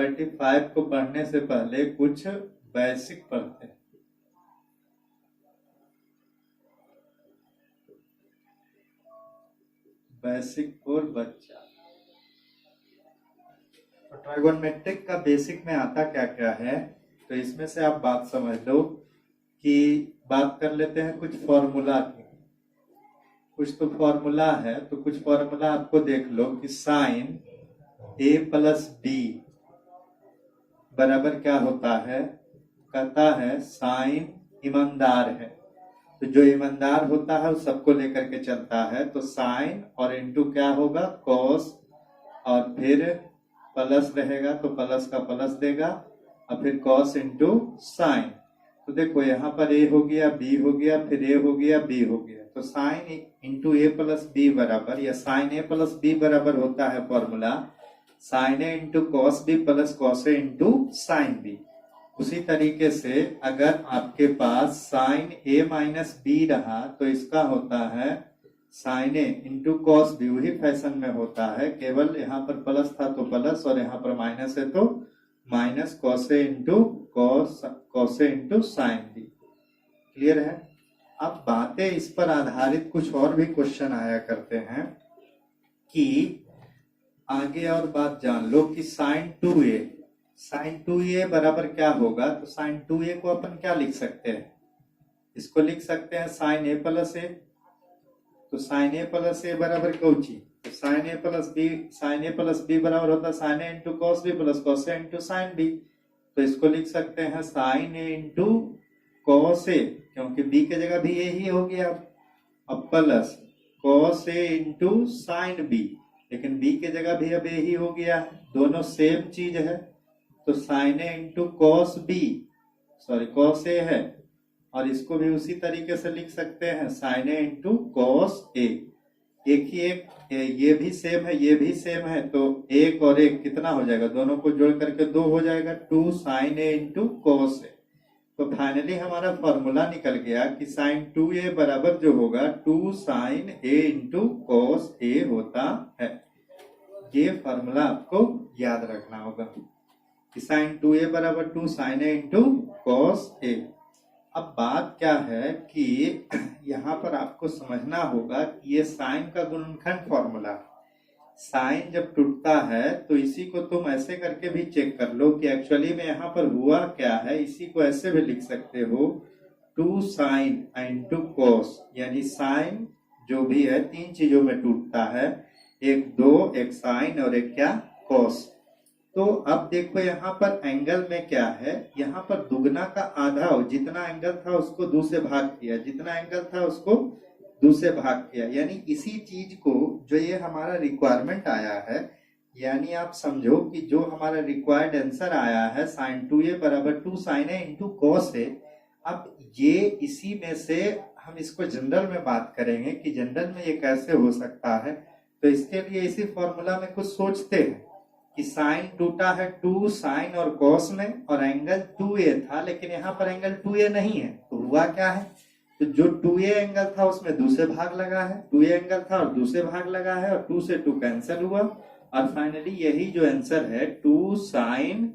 Property 5 को पढ़ने से पहले कुछ बेसिक पढ़ते हैं। बेसिक फॉर बच्चा। तो ट्राइगोनोमेट्रिक का बेसिक में आता क्या क्या है, तो इसमें से आप बात समझ लो कि बात कर लेते हैं कुछ फॉर्मूला की। कुछ तो फॉर्मूला है, तो कुछ फॉर्मूला आपको देख लो कि साइन a प्लस b बराबर क्या होता है, कहता है साइन ईमानदार है। तो जो ईमानदार होता है वो सबको लेकर के चलता है, तो साइन और इनटू क्या होगा कॉस, और फिर प्लस रहेगा तो प्लस का प्लस देगा, और फिर कॉस इंटू साइन। तो देखो यहाँ पर a हो गया, b हो गया, फिर a हो गया, b हो गया। तो sine into a plus b बराबर, या साइन a प्लस b बराबर होता है formula sine a into cos b plus cos a into sine b। उसी तरीके से अगर आपके पास साइन a माइनस b रहा तो इसका होता है sine a into cos b। वही फैशन में होता है, केवल यहाँ पर प्लस था तो प्लस और यहाँ पर माइनस है तो minus cos a into cos a into sine b। Clear है। अब बातें इस पर आधारित कुछ और भी क्वेश्चन आया करते हैं कि आगे और बात जान लो कि साइन 2a बराबर क्या होगा। तो साइन 2a को अपन क्या लिख सकते हैं, इसको लिख सकते हैं साइन a प्लस a। तो साइन a प्लस a बराबर कौची, तो साइन a प्लस b बराबर होता है sine a into cos b plus cos a into sine b। तो इसको लिख सकते हैं sine a into cos a, क्योंकि b के जगह भी a ही हो गया, अब plus cos a into sine b, लेकिन b के जगह भी अब a ही हो गया, दोनों सेम चीज है। तो sine a into cos a है, और इसको भी उसी तरीके से लिख सकते हैं sine a into cos a। एक ही एक, ये भी सेम है ये भी सेम है, तो एक और एक कितना हो जाएगा, दोनों को जोड़ करके 2 हो जाएगा, 2 sine a into cos a। तो फाइनली हमारा फॉर्मूला निकल गया कि साइन 2a बराबर जो होगा 2 sine a into cos a होता है। ये फॉर्मूला आपको याद रखना होगा कि साइन 2a बराबर 2 sine a into cos a। अब बात क्या है कि यहाँ पर आपको समझना होगा कि ये साइन का गुणनखंड फॉर्मूला, साइन जब टूटता है तो इसी को तुम ऐसे करके भी चेक कर लो कि एक्चुअली में यहाँ पर हुआ क्या है। इसी को ऐसे भी लिख सकते हो 2 साइन इंटू कॉस, यानी साइन जो भी है 3 चीजों में टूटता है, एक 2, एक साइन और एक क्या कॉस। तो अब देखो यहाँ पर एंगल में क्या है, यहाँ पर दुगना का आधा, जितना एंगल था उसको 2 से भाग किया, जितना एंगल था उसको 2 से भाग किया, यानी इसी चीज को जो ये हमारा रिक्वायरमेंट आया है, यानी आप समझो कि जो हमारा रिक्वायर्ड आंसर आया है साइन 2a बराबर 2 sine a into cos a। अब ये इसी में से हम इसको जनरल में बात करेंगे कि जनरल में ये कैसे हो सकता है। तो इसके लिए इसी फॉर्मूला में कुछ सोचते हैं कि साइन टूटा है 2 साइन और कॉस में, और एंगल 2a था, लेकिन यहाँ पर एंगल 2a नहीं है, तो हुआ क्या है, तो जो 2a एंगल था उसमें 2 से भाग लगा है, 2a एंगल था और 2 से भाग लगा है, और 2 से 2 कैंसिल हुआ, और फाइनली यही जो आंसर है 2 sine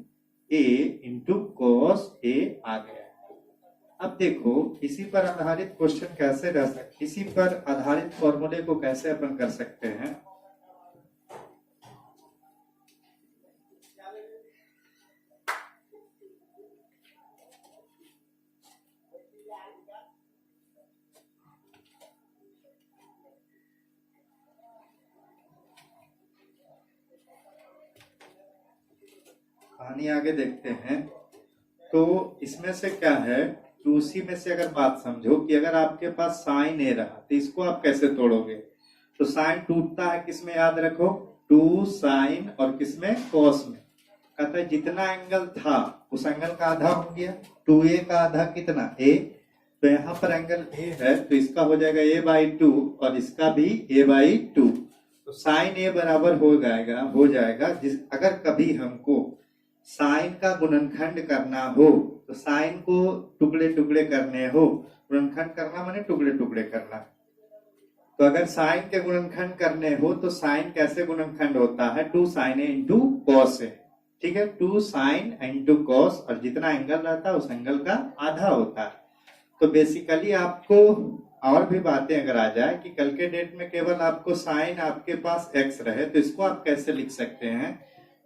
a into cos a आ गया। अब देखो इसी पर आधारित क्वेश्चन कैसे रह सकते, इसी पर आधारित फॉर्मूले को कैसे अपन कर सकते हैं। कहानी आगे देखते हैं। तो इसमें से क्या है कि उसी में से अगर बात समझो कि अगर आपके पास साइन a रहा तो इसको आप कैसे तोड़ोगे। तो साइन टूटता है किसमें, याद रखो 2 साइन और किसमें कॉस में। कहता है जितना एंगल था उस एंगल का आधा हो गया, 2a का आधा कितना a, तो यहाँ पर एंगल a है तो इसका हो जाएगा a/2 और इसका भी a/2। तो साइन a बराबर हो जाएगा अगर कभी हमको साइन का गुणनखंड करना हो, तो साइन को टुकड़े टुकड़े करने हो, गुणनखंड करना माने टुकड़े टुकड़े करना। तो अगर साइन के गुणनखंड करने हो तो साइन कैसे गुणनखंड होता है 2 sine a into cos a। ठीक है, 2 साइन इंटू कॉस, और जितना एंगल रहता है उस एंगल का आधा होता है। तो बेसिकली आपको और भी बातें अगर आ जाए कि कल के डेट में केवल आपको साइन आपके पास एक्स रहे, तो इसको आप कैसे लिख सकते हैं?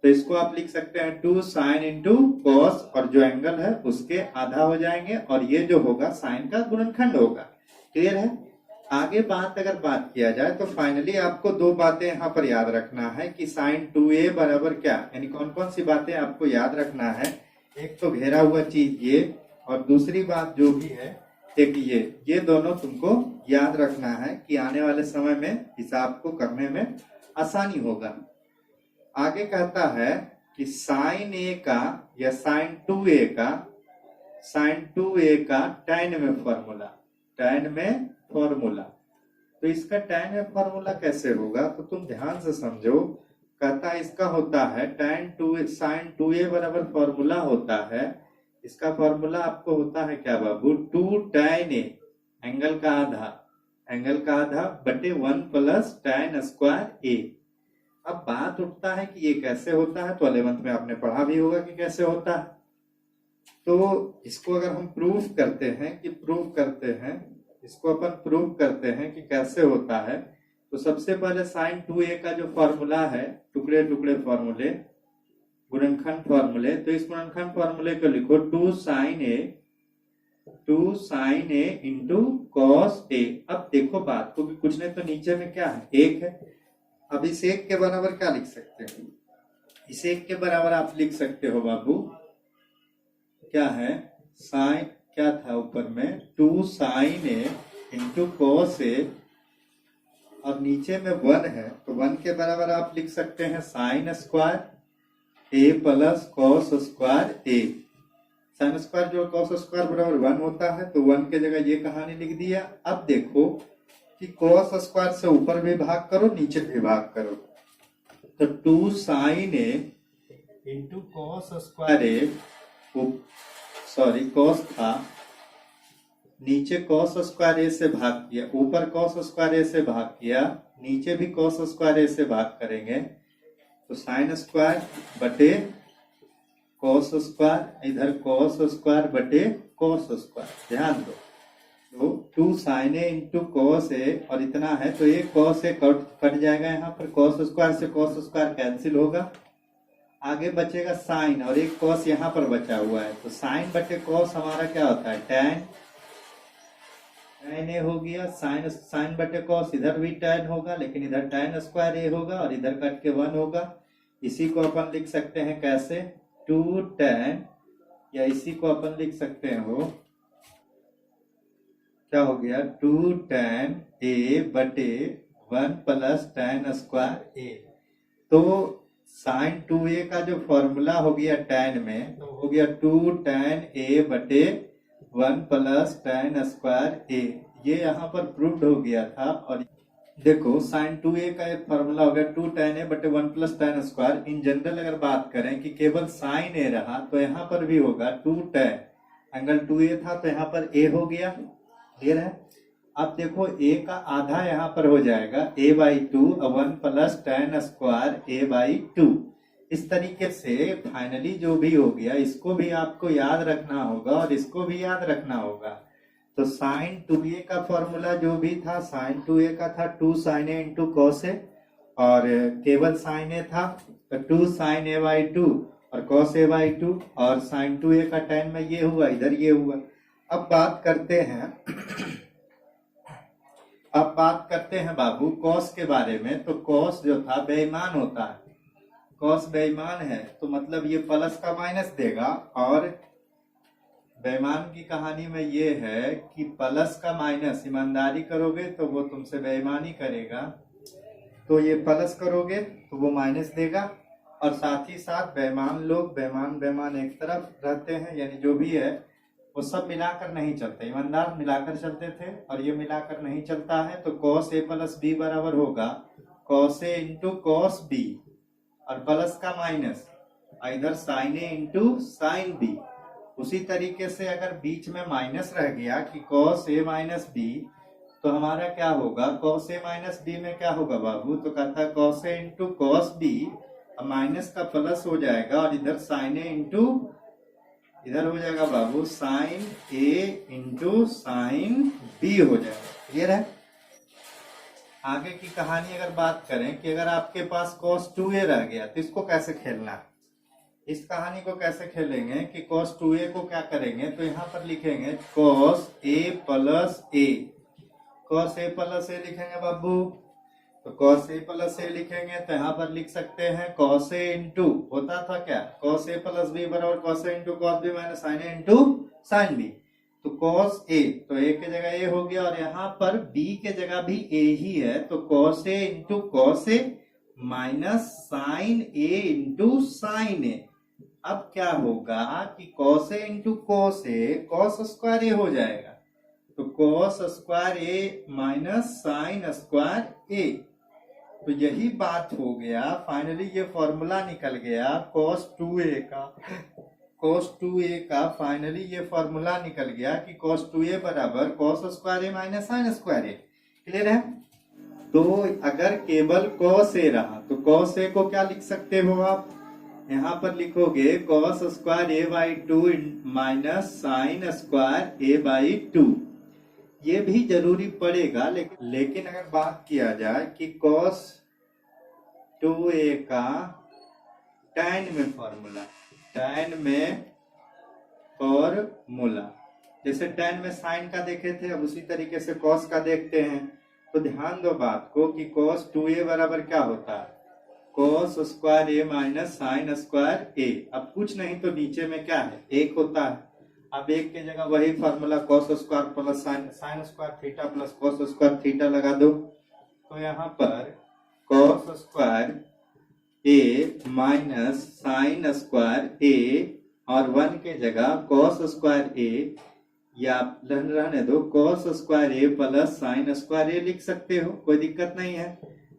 तो इसको आप लिख सकते हैं 2 साइन इंटू कॉस, और जो एंगल है उसके आधा हो जाएंगे, और ये जो होगा साइन का गुणनखंड होगा। क्लियर है? आगे अगर बात किया जाए तो फाइनली आपको दो बातें यहाँ पर याद रखना है कि साइन 2a बराबर क्या, यानी कौन कौन सी बातें आपको याद रखना है। एक तो घेरा हुआ चीज ये, और दूसरी बात जो भी है एक ये दोनों तुमको याद रखना है कि आने वाले समय में हिसाब को करने में आसानी होगा। आगे कहता है कि साइन a का या साइन 2a का tan में फॉर्मूला, तो इसका tan में फॉर्मूला कैसे होगा, तो तुम ध्यान से समझो। कहता है इसका होता है साइन 2a बराबर फॉर्मूला होता है, इसका फॉर्मूला आपको होता है क्या बाबू, 2 tan a, एंगल का आधा बटे 1 प्लस tan स्क्वायर a। अब बात उठता है कि ये कैसे होता है, तो 11th में आपने पढ़ा भी होगा कि कैसे होता है। तो इसको अगर हम प्रूफ करते हैं कि कैसे होता है, तो सबसे पहले साइन 2a का जो फॉर्मूला है, टुकड़े टुकड़े फॉर्मूले, गुणनखंड फॉर्मूले, तो इस गुणनखंड फॉर्मूले को लिखो 2 sine a into cos a। अब देखो बात को कि कुछ नहीं तो नीचे में क्या है, एक है। अब इस एक के बराबर क्या लिख सकते हैं, इस एक के बराबर आप लिख सकते हो बाबू, क्या है, साइन क्या था ऊपर में 2 sine a into cos a, और नीचे में 1 है, तो 1 के बराबर आप लिख सकते हैं sine square a plus cos square a। Sine square जो कॉस स्क्वायर बराबर 1 होता है, तो 1 के जगह ये कहानी लिख दिया। अब देखो कि कॉस स्क्वायर से ऊपर भी भाग करो, नीचे भी भाग करो, तो 2 sine a into cos square a, sorry cos था, नीचे कॉस स्क्वायर a से भाग किया, ऊपर कॉस स्क्वायर a से भाग किया, नीचे भी कॉस स्क्वायर a से भाग करेंगे, तो साइन स्क्वायर बटे कॉस स्क्वायर, इधर कॉस स्क्वायर बटे कॉस स्क्वायर। ध्यान दो, तो 2 sine a into cos a, और इतना है तो एक कॉस a कट जाएगा, यहाँ पर कॉस स्क्वायर से कॉस स्क्वायर कैंसिल होगा, आगे बचेगा साइन, और एक कॉस यहाँ पर बचा हुआ है, तो साइन बटे कॉस हमारा क्या होता है, tan a हो गया। साइन बटे कॉस इधर भी tan होगा, लेकिन इधर tan स्क्वायर a होगा, और इधर कट के 1 होगा। इसी को अपन लिख सकते हैं कैसे, 2 tan, या इसी को अपन लिख सकते हो, क्या हो गया, 2 tan a बटे 1 प्लस tan स्क्वायर a। तो साइन 2a का जो फॉर्मूला हो गया tan में, तो हो गया 2 tan a बटे 1 प्लस tan स्क्वायर a। ये यहाँ पर प्रूव्ड हो गया था। और देखो साइन 2a का एक फॉर्मूला हो गया 2 tan a बटे 1 plus tan square. In general अगर बात करें कि केवल साइन a रहा, तो यहाँ पर भी होगा 2 tan, एंगल 2a था तो यहाँ पर a हो गया। क्लियर है? अब देखो a का आधा यहाँ पर हो जाएगा a/2 1 plus tan square a/2। इस तरीके से फाइनली जो भी हो गया, इसको भी आपको याद रखना होगा और इसको भी याद रखना होगा। तो साइन 2a का फॉर्मूला जो भी था, साइन 2a का था 2 sine a into cos a, और केवल साइन a था तो 2 साइन a/2 और कॉस a/2, और साइन 2a का tan में ये हुआ, इधर ये हुआ। अब बात करते हैं बाबू कॉस के बारे में। तो कॉस जो था बेईमान होता है, कॉस बेईमान है, तो मतलब ये प्लस का माइनस देगा। और बेईमान की कहानी में ये है कि प्लस का माइनस ईमानदारी करोगे तो वो तुमसे बेईमानी करेगा, तो ये प्लस करोगे तो वो माइनस देगा। और साथ ही साथ बेईमान लोग बेईमान एक तरफ रहते हैं, यानी जो भी है वो सब मिलाकर नहीं चलते। ईमानदार मिलाकर चलते थे और ये मिलाकर नहीं चलता है। तो कॉस a प्लस बी बराबर होगा cos a into cos b, और प्लस का माइनस, इधर sine a into sine b. उसी तरीके से अगर बीच में माइनस रह गया कि कॉस a माइनस बी, तो हमारा क्या होगा, कॉस a माइनस बी में क्या होगा बाबू, तो कहता है cos a into cos b, अब माइनस का प्लस हो जाएगा और इधर साइन ए इंटू इधर हो जाएगा बाबू sign a into sine B हो जाएगा। क्लियर है। आगे की कहानी अगर बात करें कि अगर आपके पास cos 2a रह गया तो इसको कैसे खेलना है, इस कहानी को कैसे खेलेंगे कि cos 2a को क्या करेंगे, तो यहाँ पर लिखेंगे cos a plus a। cos a plus a लिखेंगे बाबू, तो cos a प्लस a लिखेंगे तो यहाँ पर लिख सकते हैं cos a इंटू होता था क्या cos a प्लस b बराबर cos a into cos b minus sin a into sin b। तो cos a तो a के जगह a हो गया और यहाँ पर b के जगह भी a ही है, तो cos a into cos a minus sin a into sin a। अब क्या होगा कि cos a into cos a cos square a हो जाएगा, तो cos square a minus sin square a। तो यही बात हो गया, फाइनली ये फॉर्मूला निकल गया cos 2a का फाइनली ये फॉर्मूला निकल गया कि cos 2a बराबर cos square a minus sin square a। Clear है। तो अगर केवल cos a रहा तो cos a को क्या लिख सकते हो आप, यहाँ पर लिखोगे cos square a by 2 minus sin square a by 2। ये भी जरूरी पड़ेगा, लेकिन अगर बात किया जाए कि cos 2a का tan में फॉर्मूला, tan में फॉर्मूला जैसे tan में sin का देखे थे, अब उसी तरीके से cos का देखते हैं। तो ध्यान दो बात को कि cos 2a बराबर क्या होता है cos square a minus sin square a। अब कुछ नहीं तो नीचे में क्या है एक होता है, अब एक के जगह वही formula cos square plus sin square theta plus cos square theta लगा दो। तो यहाँ पर cos square a minus sin square a और 1 के जगह cos स्क्वायर a या रहने दो cos square a plus sin square a लिख सकते हो, कोई दिक्कत नहीं है।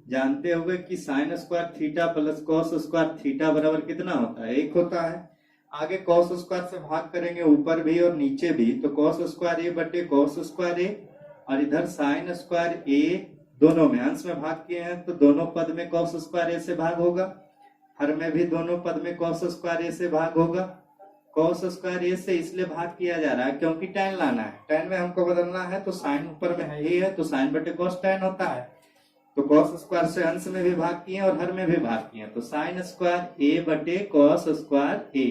जानते होंगे कि sin square theta plus cos square theta बराबर कितना होता है, एक होता है। आगे cos स्क्वायर से भाग करेंगे ऊपर भी और नीचे भी, तो cos स्क्वायर a बटे cos स्क्वायर a और इधर sin स्क्वायर a दोनों में अंश में भाग किए हैं तो दोनों पद में cos स्क्वायर a से भाग होगा, हर में भी दोनों पद में cos स्क्वायर a से भाग होगा। cos स्क्वायर a से इसलिए भाग किया जा रहा है क्योंकि tan लाना है, tan में हमको बदलना है, तो sin ऊपर में है ही है तो sin बटे cos tan होता है। तो cos स्क्वायर से अंश में भी भाग किए और हर में भी भाग किए, तो sin स्क्वायर a बटे cos स्क्वायर a।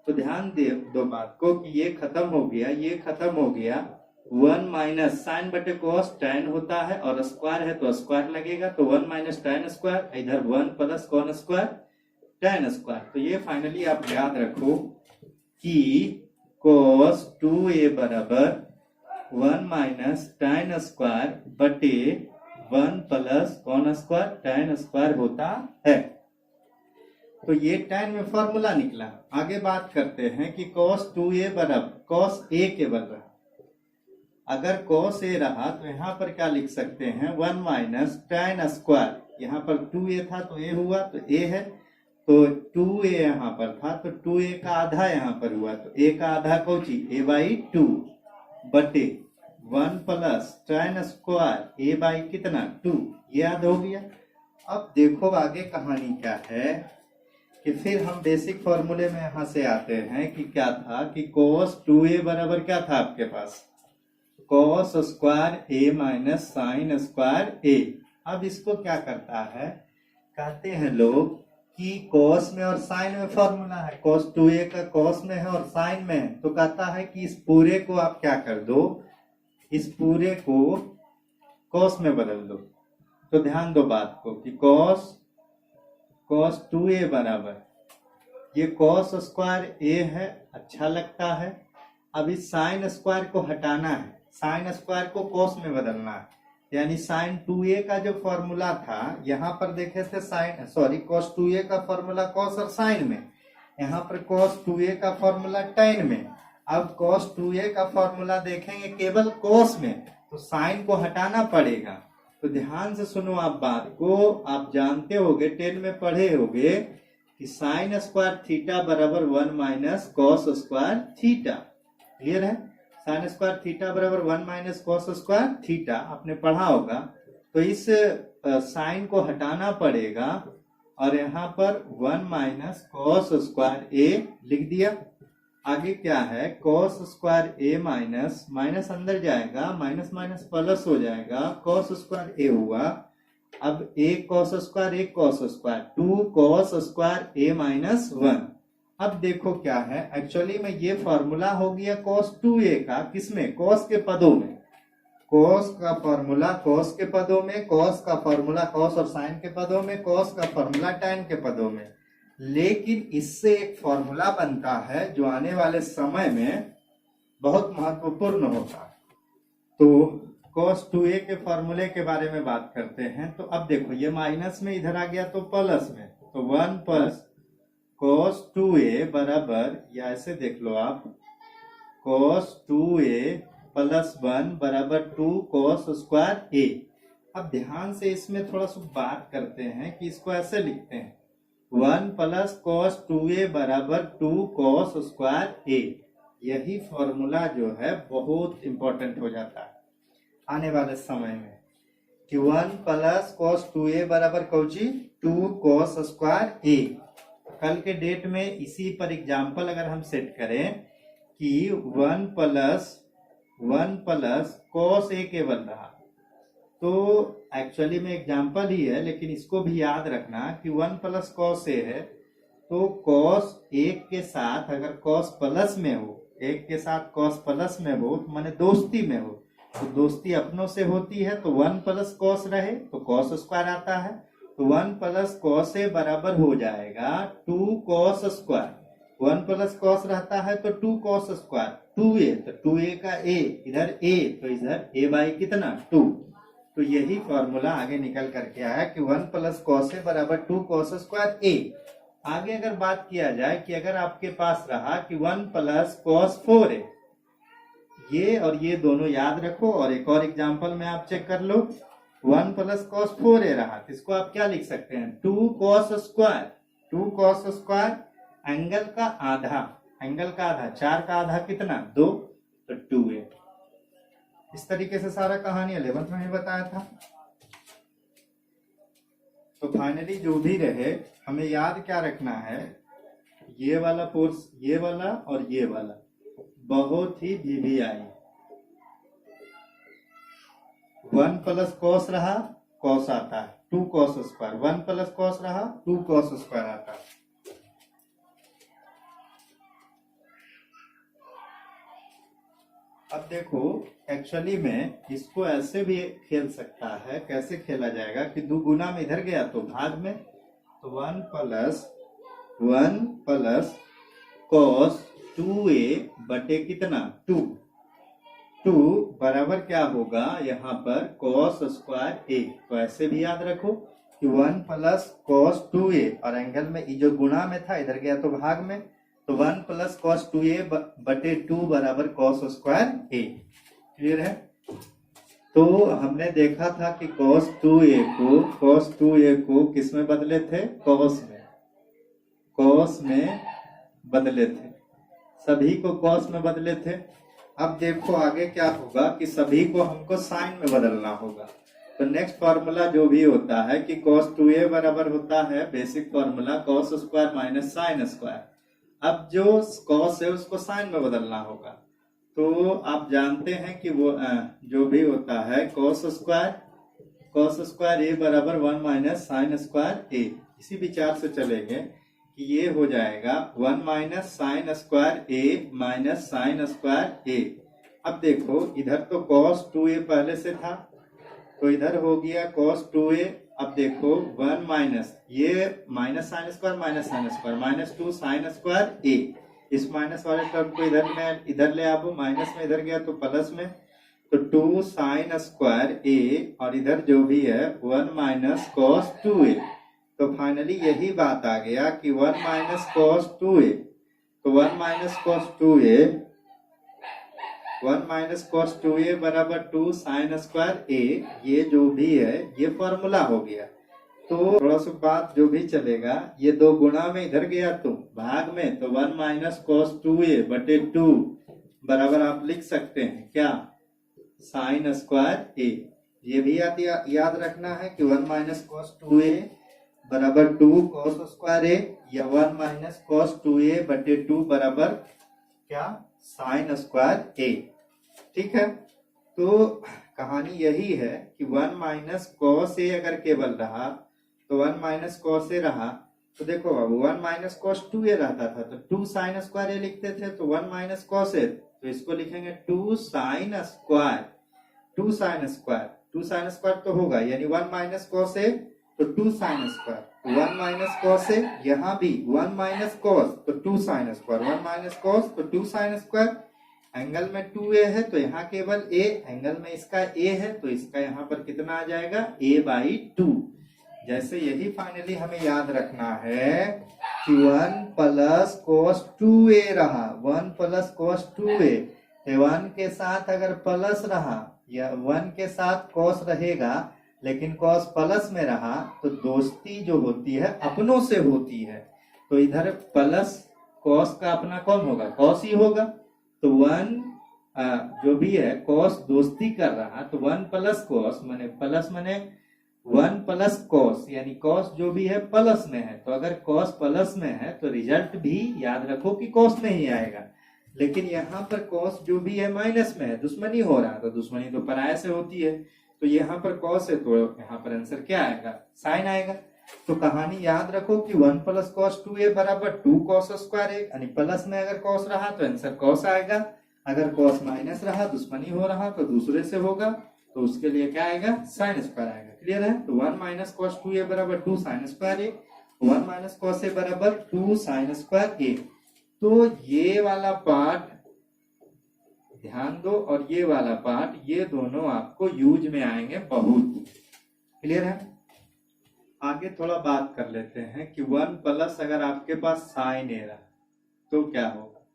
तो ध्यान दे दो बात को कि ये खत्म हो गया, ये खत्म हो गया, 1 माइनस साइन बटे cos tan होता है और स्क्वायर है तो स्क्वायर लगेगा, तो 1 माइनस tan स्क्वायर, इधर 1 plus cos square tan square. तो ये फाइनली आप याद रखो कि cos 2a बराबर 1 माइनस tan स्क्वायर बटे 1 plus cos square tan square होता है। तो ये tan में फॉर्मूला निकला। आगे बात करते हैं कि cos 2a बराबर cos a के बराबर, अगर cos a रहा तो यहाँ पर क्या लिख सकते हैं 1 माइनस tan स्क्वायर, यहाँ पर 2a था तो a हुआ तो a है, तो 2a यहाँ पर था तो 2a का आधा यहाँ पर हुआ, तो a का आधा कौची a बाई 2 बटे 1 plus tan square a by कितना 2, ये याद हो गया। अब देखो आगे कहानी क्या है कि फिर हम बेसिक फॉर्मूले में यहां से आते हैं कि क्या था कि cos 2a बराबर क्या था आपके पास cos square a minus sin square a। अब इसको क्या करता है, कहते हैं लोग कि cos में और sin में फॉर्मूला है, cos 2a का cos में है और sin में है, तो कहता है कि इस पूरे को आप क्या कर दो, इस पूरे को cos में बदल दो। तो ध्यान दो बात को कि cos 2a बराबर ये cos स्क्वायर a है, अच्छा लगता है। अब इस sin स्क्वायर को हटाना है, sin स्क्वायर को cos में बदलना है, यानी sin 2a का जो फॉर्मूला था यहाँ पर देखे थे cos 2a का फॉर्मूला cos और sin में, यहाँ पर cos 2a का फॉर्मूला tan में। अब cos 2a का फॉर्मूला देखेंगे केवल cos में, तो sin को हटाना पड़ेगा। तो ध्यान से सुनो आप बात को, आप जानते होगे 10 में पढ़े होगे कि sin स्क्वायर थीटा बराबर 1 minus cos square theta. Clear है, sin स्क्वायर थीटा बराबर 1 माइनस cos स्क्वायर थीटा आपने पढ़ा होगा। तो इस sin को हटाना पड़ेगा और यहाँ पर 1 माइनस कॉस स्क्वायर ए लिख दिया। आगे क्या है, कॉस स्क्वायर ए माइनस माइनस अंदर जाएगा, माइनस माइनस प्लस हो जाएगा, कॉस स्क्वायर ए हुआ। अब ए कॉस स्क्वायर ए कॉस स्क्वायर 2 कॉस स्क्वायर ए माइनस 1। अब देखो क्या है, एक्चुअली में ये फॉर्मूला हो गया cos 2a का, किसमें, cos के पदों में। cos का फॉर्मूला cos के पदों में, cos का फॉर्मूला cos और sin के पदों में, cos का फॉर्मूला tan के पदों में। लेकिन इससे एक फॉर्मूला बनता है जो आने वाले समय में बहुत महत्वपूर्ण होता है। तो cos 2a के फॉर्मूले के बारे में बात करते हैं। तो अब देखो ये माइनस में इधर आ गया तो प्लस में, तो 1 प्लस cos 2a बराबर, या ऐसे देख लो आप, cos 2a प्लस 1 बराबर 2 cos स्क्वायर a। अब ध्यान से इसमें थोड़ा सा बात करते हैं कि इसको ऐसे लिखते हैं 1 प्लस cos 2a बराबर 2 cos स्क्वायर a। यही फॉर्मूला जो है बहुत इंपॉर्टेंट हो जाता है आने वाले समय में, कि 1 प्लस cos 2a बराबर कौची 2 cos स्क्वायर a। कल के डेट में इसी पर एग्जाम्पल अगर हम सेट करें कि 1 प्लस cos a केवल रहा, तो एक्चुअली में एग्जाम्पल ही है, लेकिन इसको भी याद रखना कि 1 प्लस cos a है, तो cos 1 के साथ अगर cos प्लस में हो, 1 के साथ cos प्लस में हो, माने दोस्ती में हो, तो दोस्ती अपनों से होती है, तो 1 प्लस cos रहे तो cos स्क्वायर आता है, तो 1 प्लस cos a बराबर हो जाएगा 2 cos स्क्वायर। 1 प्लस cos रहता है तो 2 cos स्क्वायर 2a, तो 2a का a इधर a, तो इधर a बाई कितना 2। तो यही फॉर्मूला आगे निकल करके आया कि 1 प्लस cos a बराबर 2 cos स्क्वायर a। आगे अगर बात किया जाए कि अगर आपके पास रहा कि 1 प्लस cos 4a, ये और ये दोनों याद रखो, और एक और एग्जांपल में आप चेक कर लो, 1 प्लस cos 4a रहा तो इसको आप क्या लिख सकते हैं 2 cos square. 2 cos square angle का आधा, एंगल का आधा 4 का आधा कितना 2, तो 2a। इस तरीके से सारा कहानी 11th में ही बताया था। तो फाइनली जो भी रहे, हमें याद क्या रखना है, ये वाला फोर्स, ये वाला और ये वाला बहुत ही VVI। 1 प्लस cos रहा cos आता है 2 cos स्क्वायर, 1 प्लस cos रहा 2 cos स्क्वायर आता है। अब देखो एक्चुअली में इसको ऐसे भी खेल सकता है, कैसे खेला जाएगा कि 2 गुना में इधर गया तो भाग में, तो 1 प्लस cos 2a बटे कितना 2 बराबर क्या होगा यहाँ पर cos स्क्वायर a। तो ऐसे भी याद रखो कि 1 प्लस cos 2a, और एंगल में जो गुणा में था इधर गया तो भाग में, तो 1 प्लस cos 2a बटे 2 बराबर cos स्क्वायर a। क्लियर है। तो हमने देखा था कि cos 2a को किस में बदले थे, cos में बदले थे, सभी को cos में बदले थे। अब देखो आगे क्या होगा कि सभी को हमको साइन में बदलना होगा। तो नेक्स्ट फॉर्मूला जो भी होता है कि cos 2a बराबर होता है basic formula cos square minus sine square. अब जो cos है उसको साइन में बदलना होगा। तो आप जानते हैं कि वो जो भी होता है cos स्क्वायर a बराबर 1 माइनस साइन स्क्वायर a। इसी विचार से चलेंगे कि ये हो जाएगा 1 minus sine square a minus sine square a। अब देखो इधर तो cos 2a पहले से था, तो इधर हो गया cos 2a। अब देखो 1 माइनस ये minus sine square minus 2 sine square a। इस माइनस वाले टर्म को इधर ले आओ, माइनस में इधर गया तो प्लस में, तो 2 साइन स्क्वायर a, और इधर जो भी है 1 माइनस cos 2a। तो फाइनली यही बात आ गया कि 1 माइनस cos 2a, तो 1 माइनस cos 2a बराबर 2 साइन स्क्वायर a। ये जो भी है ये फॉर्मूला हो गया। तो थोड़ा सा बात जो भी चलेगा, ये 2 गुणा में इधर गया तो भाग में, तो 1 माइनस cos 2a बटे 2 बराबर आप लिख सकते हैं क्या साइन स्क्वायर a। ये भी याद रखना है कि 1 माइनस cos 2a बराबर 2 cos स्क्वायर ए, या 1 माइनस cos 2a बटे 2 बराबर क्या, साइन स्क्वायर ए। ठीक है, तो कहानी यही है कि 1 माइनस कॉस ए अगर केवल रहा तो 1 माइनस कॉस ए रहा, तो देखो बाबू 1 माइनस कॉस 2a रहता था तो 2 साइन स्क्वायर ए लिखते थे, तो 1 माइनस कॉस ए, तो इसको लिखेंगे 2 sine square, 2 sine square, 2 sine square तो होगा, यानी 1 माइनस कॉस ए तो 2 sine square, 1 minus cos A, यहाँ भी 1 माइनस कॉस तो 2 साइन स्क्वायर, 1 माइनस कॉस तो 2 साइन स्क्वायर। एंगल में 2a है तो यहाँ केवल a, एंगल में इसका a है तो इसका यहाँ पर कितना आ जाएगा, a/2। जैसे यही फाइनली हमें याद रखना है कि 1 प्लस cos 2a रहा, 1 प्लस cos 2a, 1 के साथ अगर प्लस रहा या 1 के साथ cos रहेगा लेकिन cos प्लस में रहा तो दोस्ती जो होती है अपनों से होती है, तो इधर प्लस cos का अपना कौन होगा, cos ही होगा, तो 1 जो भी है cos दोस्ती कर रहा, तो 1 प्लस cos माने प्लस माने 1 प्लस cos, यानी cos जो भी है प्लस में है, तो अगर cos प्लस में है तो रिजल्ट भी याद रखो कि cos में ही आएगा, लेकिन यहाँ पर cos जो भी है माइनस में है, दुश्मनी हो रहा है, तो दुश्मनी तो पराये से होती है, तो यहाँ पर cos है तो यहाँ पर आंसर क्या आएगा, साइन आएगा। तो कहानी याद रखो कि 1 प्लस cos 2a बराबर 2 cos स्क्वायर ए, यानी प्लस में अगर cos रहा तो आंसर cos आएगा, अगर cos माइनस रहा दुश्मनी हो रहा तो दूसरे से होगा, तो उसके लिए क्या आएगा, साइन स्क्वायर आएगा। क्लियर है, तो 1 माइनस cos 2a बराबर 2 sine square A, 1 minus cos a बराबर 2 साइन स्क्वायर ए। तो ये वाला पार्ट ध्यान दो और ये वाला पार्ट, ये दोनों आपको यूज में आएंगे बहुत। क्लियर है, आगे थोड़ा बात कर लेते हैं कि 1 प्लस अगर आपके पास साइन ए रहा तो क्या होगा,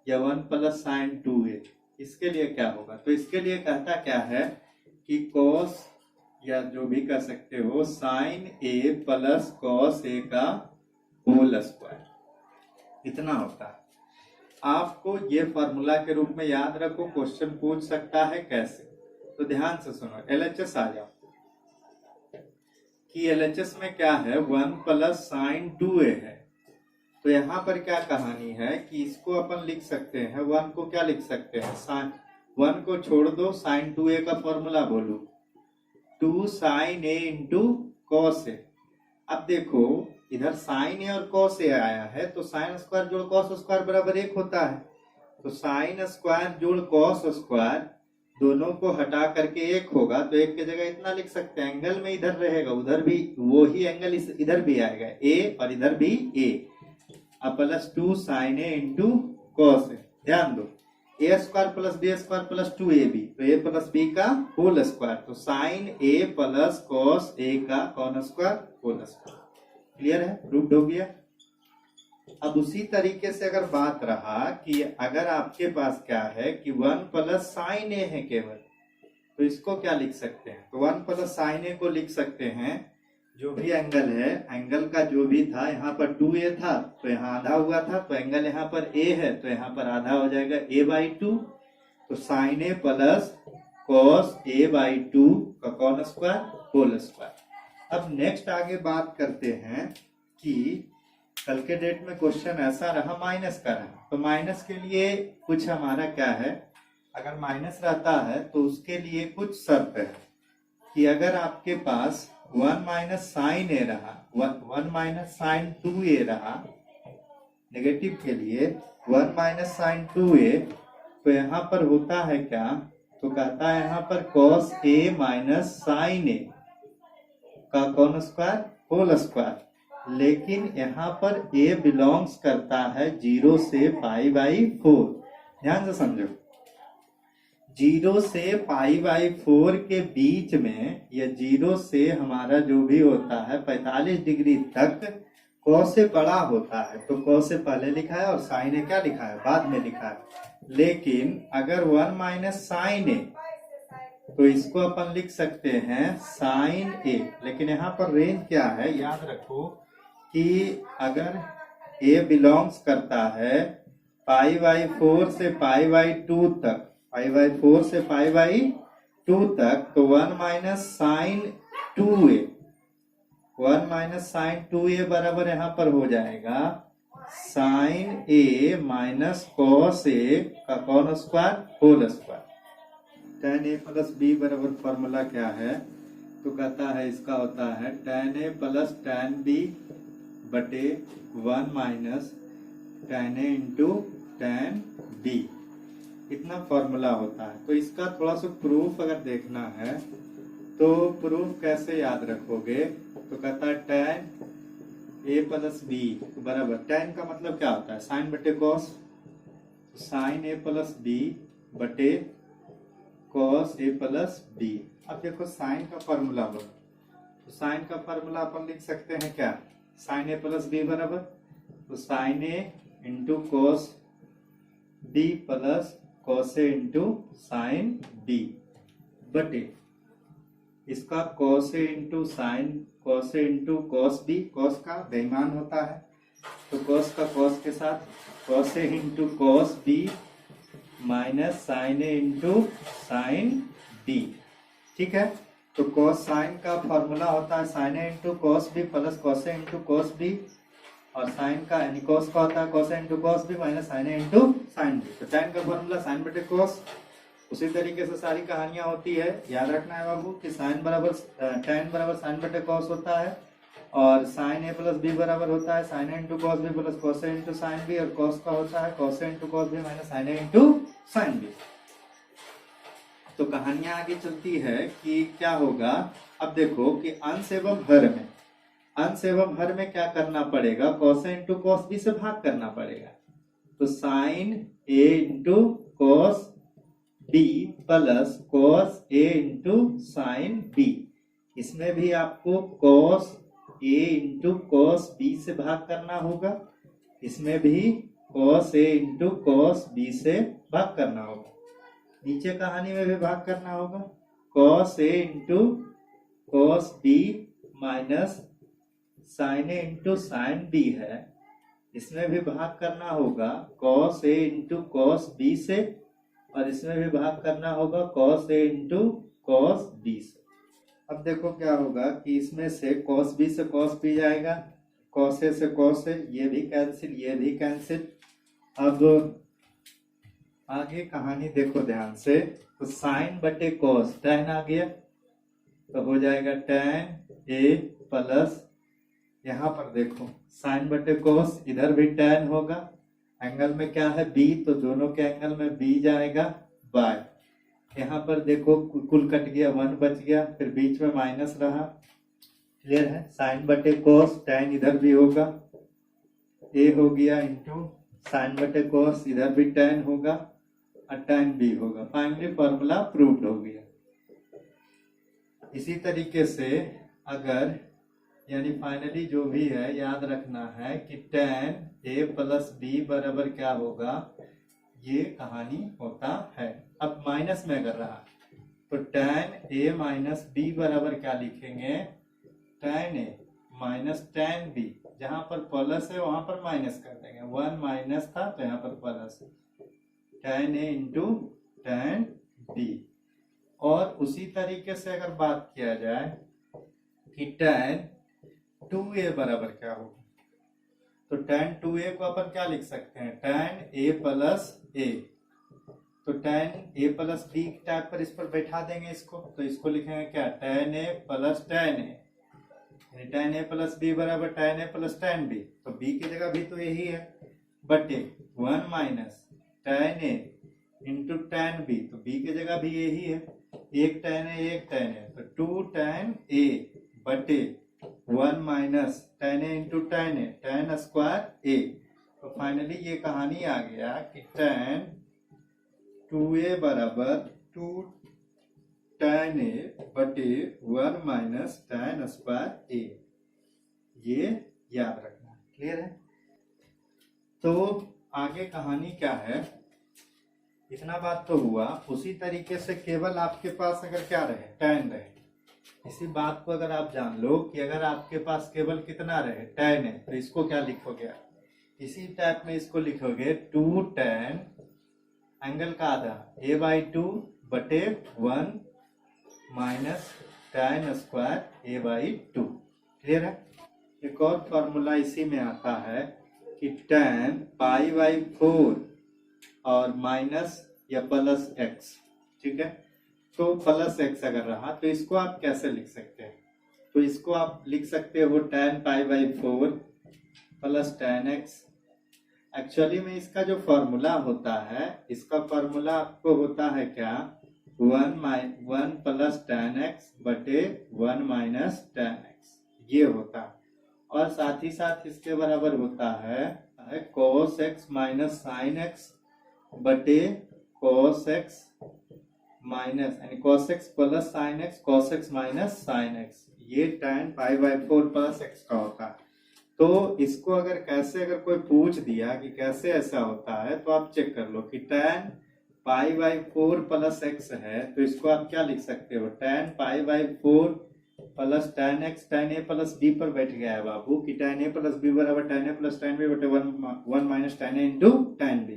या 1 प्लस साइन 2a, इसके लिए क्या होगा, तो इसके लिए कहता क्या है कि cos या जो भी कह सकते हो साइन ए प्लस cos ए का होल स्क्वायर, इतना होता है। आपको ये फॉर्मूला के रूप में याद रखो, क्वेश्चन पूछ सकता है कैसे, तो ध्यान से सुनो, LHS आ जाओ कि LHS में क्या है, 1 प्लस साइन 2a है, तो यहाँ पर क्या कहानी है कि इसको अपन लिख सकते हैं, 1 को क्या लिख सकते हैं, साइन 1 को छोड़ दो, साइन 2a का फॉर्मूला बोलो, 2 sine a into cos A. अब देखो इधर साइन ए और cos ए आया है, तो साइन स्क्वायर जोड़ cos स्क्वायर बराबर 1 होता है, तो साइन स्क्वायर जोड़ cos स्क्वायर दोनों को हटा करके 1 होगा, तो 1 की जगह इतना लिख सकते हैं, एंगल में इधर रहेगा उधर भी वो ही एंगल इधर भी आएगा, a और इधर भी a, अब plus 2 sine a into cos a. ध्यान दो, a square plus b square plus 2ab, तो a प्लस b का होल स्क्वायर, तो sine a plus cos a का कौन स्क्वायर, होल स्क्वायर। क्लियर है, प्रूव्ड हो गया। अब उसी तरीके से अगर बात रहा कि अगर आपके पास क्या है कि 1 प्लस साइन ए है केवल, तो इसको क्या लिख सकते हैं, तो 1 प्लस साइन ए को लिख सकते हैं, जो भी एंगल है, एंगल का जो भी था, यहाँ पर 2a था तो यहाँ आधा हुआ था, तो एंगल यहाँ पर a है तो यहाँ पर आधा हो जाएगा a/2, तो साइन ए प्लस cos a/2 का कौन स्क्वायर, होल स्क्वायर। अब नेक्स्ट आगे बात करते हैं कि कल के डेट में क्वेश्चन ऐसा रहा माइनस का रहा, तो माइनस के लिए कुछ हमारा क्या है, अगर माइनस रहता है तो उसके लिए कुछ शर्त है कि अगर आपके पास 1 माइनस साइन ए रहा, 1 माइनस साइन 2a रहा, नेगेटिव के लिए 1 माइनस साइन 2a, तो यहाँ पर होता है क्या, तो कहता है यहाँ पर cos a माइनस साइन ए का कौन स्क्वायर, होल स्क्वायर, लेकिन यहाँ पर a बिलोंग्स करता है 0 से π/4। ध्यान से समझो, 0 से π/4 के बीच में, या 0 से हमारा जो भी होता है 45 डिग्री तक cos से बड़ा होता है, तो cos से पहले लिखा है और sin ए क्या लिखा है, बाद में लिखा है। लेकिन अगर 1 माइनस साइन ए, तो इसको अपन लिख सकते हैं साइन ए, लेकिन यहाँ पर रेंज क्या है, याद रखो कि अगर a बिलोंग्स करता है π/4 से π/2 तक, π/4 से π/2 तक, तो 1 minus sign 2a, 1 minus sign 2a बराबर यहाँ पर हो जाएगा sine a minus cos a का कौन square whole square. tan a plus b बराबर फॉर्मूला क्या है, तो कहता है इसका होता है tan a plus tan b बटे 1 minus tan a into tan b, इतना फॉर्मूला होता है। तो इसका थोड़ा सा प्रूफ अगर देखना है तो प्रूफ कैसे याद रखोगे, तो कहता है tan a प्लस b बराबर, tan का मतलब क्या होता है साइन बटे cos, sine a plus b बटे कॉस a प्लस b। अब देखो साइन का फॉर्मूला हो, तो साइन का फॉर्मूला अपन लिख सकते हैं क्या, साइन a प्लस b बराबर, तो sine a into cos b plus cos a into sine b बटे इसका cos a into sine cos a into cos b, cos का बेईमान होता है तो कॉस का कॉस के साथ cos a into cos b minus sine a into sine b, ठीक है। तो कॉस साइन का फॉर्मूला होता है sine a into cos b plus cos a into cos b, और साइन का यानी कॉस का होता है cos a into cos b minus sine a into sine b। तो tan का फॉर्मूला साइन बटे कॉस, उसी तरीके से सारी कहानियां होती है। याद रखना है बाबू कि साइन बराबर tan बराबर साइन बटे कॉस होता है, और साइन a प्लस b बराबर होता है sine a into cos b plus cos a into sine b, और कॉस का होता है cos a into cos b minus sine a into sine b। तो कहानियां आगे चलती है कि क्या होगा। अब देखो कि अंश एवं हर में, अंश एवं हर में क्या करना पड़ेगा, cos a into cos b से भाग करना पड़ेगा। तो sine a into cos b plus cos a into sine b, इसमें भी आपको cos a into cos b से भाग करना होगा, इसमें भी cos a into cos b से भाग करना होगा, नीचे कहानी में भी भाग करना होगा। Cos a into cos b minus sine a into sine b है, इसमें भी भाग करना होगा cos a into cos b से, और इसमें भी भाग करना होगा cos a into cos b से। अब देखो क्या होगा कि इसमें से कॉस b से कॉस b जाएगा, कॉस a से कॉस a, ये भी कैंसिल ये भी कैंसिल। अब आगे कहानी देखो ध्यान से, तो साइन बटे कॉस tan आ गया, तो हो जाएगा tan a प्लस, यहाँ पर देखो साइन बटे कॉस, इधर भी tan होगा, एंगल में क्या है b, तो दोनों के एंगल में b जाएगा बाय, यहाँ पर देखो कुल कट गया 1 बच गया, फिर बीच में माइनस रहा, क्लियर है। साइन बटे कॉस tan इधर भी होगा, a हो गया इंटू साइन बटे कॉस, इधर भी tan होगा और tan b होगा। फाइनली फॉर्मूला प्रूव्ड हो गया। इसी तरीके से अगर यानी फाइनली जो भी है याद रखना है कि tan a प्लस b बराबर क्या होगा, ये कहानी होता है। अब माइनस में कर रहा तो tan a माइनस b बराबर क्या लिखेंगे, tan a minus tan b, जहां पर प्लस है वहां पर माइनस कर देंगे, 1 माइनस था तो यहाँ पर प्लस है, tan a into tan b। और उसी तरीके से अगर बात किया जाए कि tan 2a बराबर क्या होगा, तो tan 2a को अपन क्या लिख सकते हैं, tan a प्लस a, तो tan a plus b type पर इस पर बैठा देंगे इसको, तो इसको लिखेंगे क्या, tan a plus tan a, यानी tan a प्लस b बराबर tan a plus tan b, तो b की जगह भी तो यही है, बटे 1 minus tan a into tan b, तो b की जगह भी यही है, एक tan a एक tan a, तो 2 tan a बटे 1 minus tan a into tan a, tan square a। तो फाइनली ये कहानी आ गया कि tan 2a बराबर 2 tan a बटे 1 माइनस tan स्क्वायर a, ये याद रखना, क्लियर है। तो आगे कहानी क्या है, इतना बात तो हुआ। उसी तरीके से केवल आपके पास अगर क्या रहे, tan रहे, इसी बात को अगर आप जान लो कि अगर आपके पास केवल कितना रहे, tan है, तो इसको क्या लिखोगे, इसी टाइप में इसको लिखोगे 2 tan एंगल का आधा a/2 बटे 1 minus tan square a/2, clear है। एक और फॉर्मूला इसी में आता है कि tan π/4 और माइनस या प्लस x, ठीक है। तो प्लस x अगर रहा तो इसको आप कैसे लिख सकते हैं? तो इसको आप लिख सकते हो tan π/4 plus tan x। Actually में इसका जो फॉर्मूला होता है, इसका फॉर्मूला आपको होता है क्या, 1 प्लस tan x बटे 1 माइनस tan x, ये होता है। और साथ ही साथ इसके बराबर होता है cos x minus sin x बटे cos x माइनस यानी cos x plus sin x cos x minus sin x, ये tan π/4 प्लस x का होता है। तो इसको अगर कैसे अगर कोई पूछ दिया कि कैसे ऐसा होता है, तो आप चेक कर लो कि tan π/4 प्लस x है, तो इसको आप क्या लिख सकते हो, tan π/4 plus tan x, tan a plus b पर बैठ गया है बाबू कि tan a प्लस b बराबर tan a plus tan b बटे 1 minus tan a into tan b।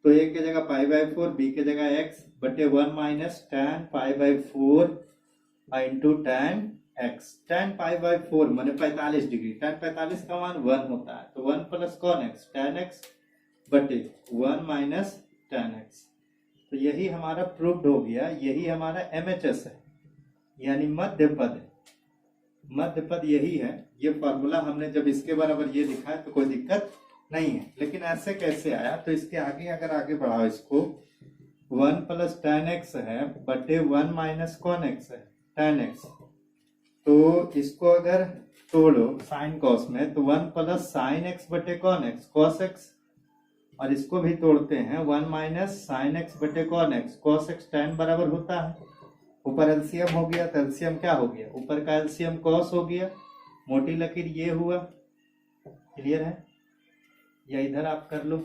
तो a के जगह π/4, b के जगह x बटे 1 minus tan π/4 into tan x। tan π/4 माने 45 डिग्री, tan 45 का मान 1 होता है, तो 1 प्लस कौन x tan x बटे 1 माइनस tan x। तो यही हमारा प्रूव्ड हो गया, यही हमारा MHS है, यानी मध्य पद है। मध्य पद यही है। ये फॉर्मूला हमने जब इसके बराबर ये लिखा है तो कोई दिक्कत नहीं है, लेकिन ऐसे कैसे आया, तो इसके आगे अगर आगे बढ़ाओ इसको, 1 प्लस tan x है बटे 1 माइनस कौन x है tan x। तो इसको अगर तोड़ो साइन कॉस में, तो 1 प्लस साइन x बटे कौन x cos x, और इसको भी तोड़ते हैं 1 माइनस साइन x बटे कौन x cos x tan बराबर होता है, ऊपर एलसीएम हो गया, तो एलसीएम क्या हो गया, ऊपर का एलसीएम cos हो गया, मोटी लकीर ये हुआ। क्लियर है, या इधर आप कर लो,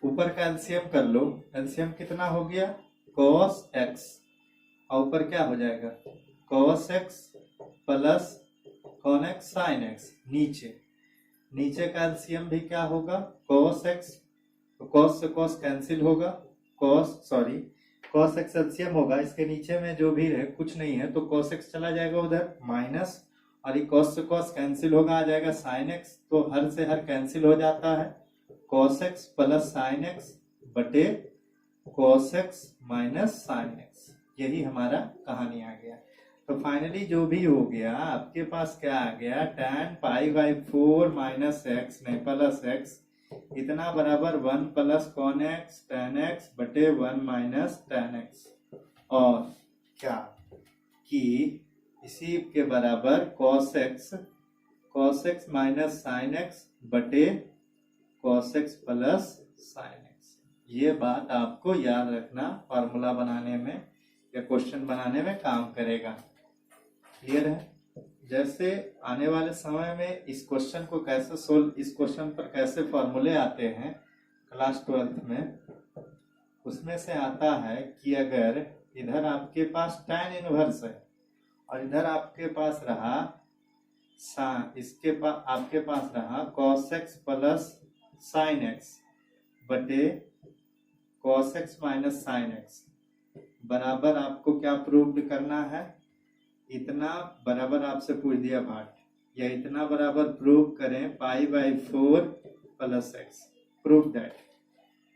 ऊपर का एलसीएम कर लो, एलसीएम कितना हो गया cos x, और ऊपर क्या हो जाएगा cos x प्लस कौन x sin x, नीचे का एलसीएम भी क्या होगा cos x, तो cos से cos कैंसिल होगा, cos x एलसीएम होगा, इसके नीचे में जो भी है कुछ नहीं है, तो cos x चला जाएगा उधर माइनस, और ये cos से cos कैंसिल होगा, आ जाएगा sin x, तो हर से हर कैंसिल हो जाता है, cos x plus sin x बटे cos x minus sin x, यही हमारा कहानी आ गया। तो फाइनली जो भी हो गया आपके पास क्या आ गया, tan π/4 माइनस x नहीं प्लस x इतना बराबर 1 प्लस कौन x tan x बटे 1 माइनस tan x, और क्या कि इसी के बराबर cos x minus sin x बटे cos x plus sin x। ये बात आपको याद रखना, फॉर्मूला बनाने में या क्वेश्चन बनाने में काम करेगा। क्लियर है। जैसे आने वाले समय में इस क्वेश्चन को कैसे सोल्व, इस क्वेश्चन पर कैसे फॉर्मूले आते हैं क्लास 12th में, उसमें से आता है कि अगर इधर आपके पास tan इनवर्स है और इधर आपके पास रहा आपके पास रहा cos x plus sin x बटे cos x minus sin x, बराबर आपको क्या प्रूव करना है, इतना बराबर आपसे पूछ दिया पार्ट, या इतना बराबर प्रूव करें π/4 प्लस x, प्रूव दैट,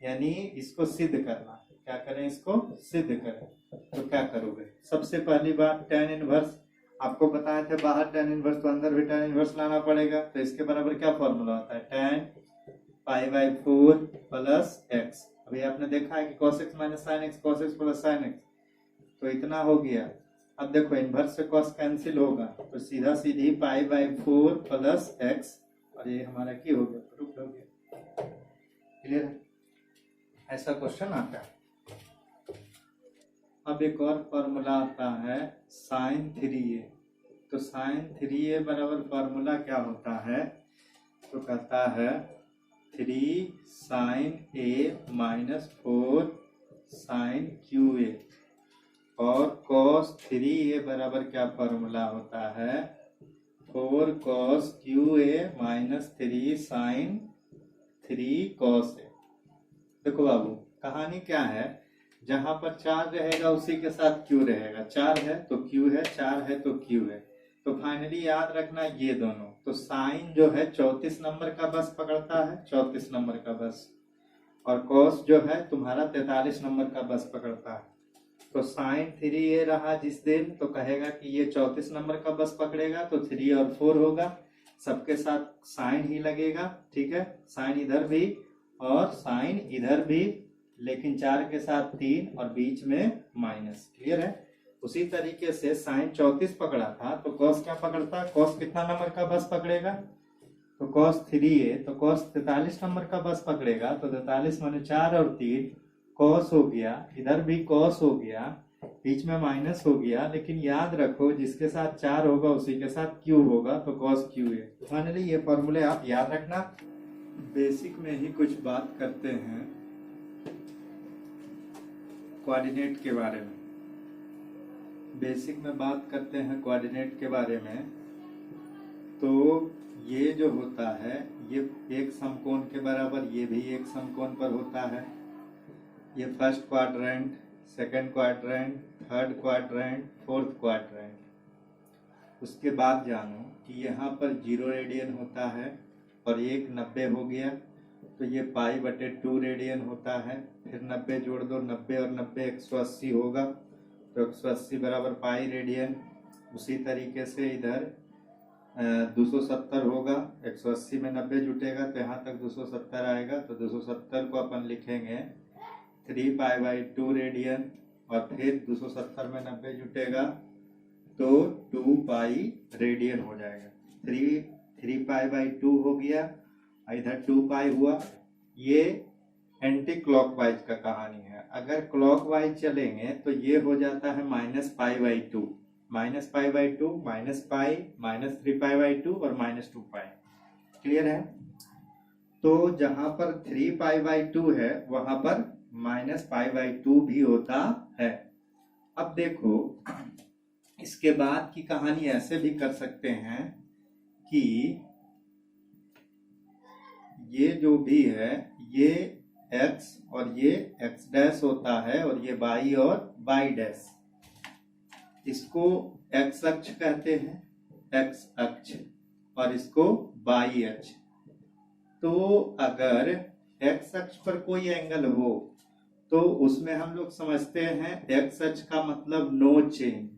यानी इसको सिद्ध करना। क्या करें, इसको सिद्ध करें। तो क्या करोगे, सबसे पहली बात tan इनवर्स, आपको बताए थे बाहर tan इनवर्स तो अंदर भी tan इनवर्स लाना पड़ेगा, तो इसके बराबर क्या फॉर्मूला होता है, tan π/4 प्लस x। अभी आपने देखा है कि cos x minus sin x cos x plus sin x, तो इतना हो गया। अब देखो इनवर्स से cos कैंसिल होगा, तो सीधा सीधी π/4 प्लस x, और ये हमारा की हो गया, प्रूफ हो गया। क्लियर है, ऐसा क्वेश्चन आता है। अब एक और फॉर्मूला आता है sin 3a, तो sin 3a बराबर फॉर्मूला क्या होता है, तो कहता है 3 sin a minus 4 sin QA, और cos 3a बराबर क्या फॉर्मूला होता है, 4 cos QA minus 3 sin 3 cos A। देखो बाबू कहानी क्या है, जहां पर 4 रहेगा उसी के साथ Q रहेगा, 4 है तो Q है, 4 है तो Q है, तो फाइनली याद रखना ये दोनों, तो साइन जो है 34 नंबर का बस पकड़ता है, 34 नंबर का बस, और कॉस जो है तुम्हारा 43 नंबर का बस पकड़ता है। तो साइन 3 ये रहा जिस दिन, तो कहेगा कि ये 34 नंबर का बस पकड़ेगा, तो 3 और 4 होगा, सबके साथ साइन ही लगेगा, ठीक है, साइन इधर भी और साइन इधर भी, लेकिन 4 के साथ 3 और बीच में माइनस, क्लियर है। उसी तरीके से साइन 34 पकड़ा था, तो कॉस क्या पकड़ता, कॉस कितना नंबर का बस पकड़ेगा, तो कॉस 3 है, तो कॉस 43 नंबर का बस पकड़ेगा, तो 43 माने 4 और 3 कॉस हो गया, इधर भी कॉस हो गया, बीच में माइनस हो गया, लेकिन याद रखो जिसके साथ 4 होगा उसी के साथ क्यूब होगा, तो कॉस क्यू है। फाइनली ये फॉर्मूले आप याद रखना। बेसिक में ही कुछ बात करते हैं कोऑर्डिनेट के बारे में। बेसिक में बात करते हैं कोऑर्डिनेट के बारे में। तो ये जो होता है ये एक समकोण के बराबर, ये भी एक समकोण पर होता है। ये first quadrant, second quadrant, third quadrant, fourth quadrant. उसके बाद जानो कि यहाँ पर 0 रेडियन होता है और एक 90 हो गया, तो ये π/2 रेडियन होता है। फिर 90 जोड़ दो, 90 और 90 180 होगा, तो 180 बराबर पाई रेडियन। उसी तरीके से इधर 270 होगा, 180 में 90 जुटेगा तो यहाँ तक 270 आएगा, तो 270 को अपन लिखेंगे 3π/2 रेडियन, और फिर 270 में 90 जुटेगा तो 2π रेडियन हो जाएगा। 3π/2 हो गया, इधर 2π हुआ। ये एंटी क्लॉकवाइज का कहानी है। अगर क्लॉकवाइज चलेंगे तो ये हो जाता है -π/2, -π/2, -π, -3π/2 और -2π, क्लियर है। तो जहां पर 3π/2 है वहां पर -π/2 भी होता है। अब देखो इसके बाद की कहानी ऐसे भी कर सकते हैं कि ये जो भी है ये x और ये x डैश होता है, और ये y और y डैश, इसको x अक्ष कहते हैं, x अक्ष, और इसको y अक्ष। तो अगर x अक्ष पर कोई एंगल हो तो उसमें हम लोग समझते हैं x अक्ष का मतलब नो चेंज,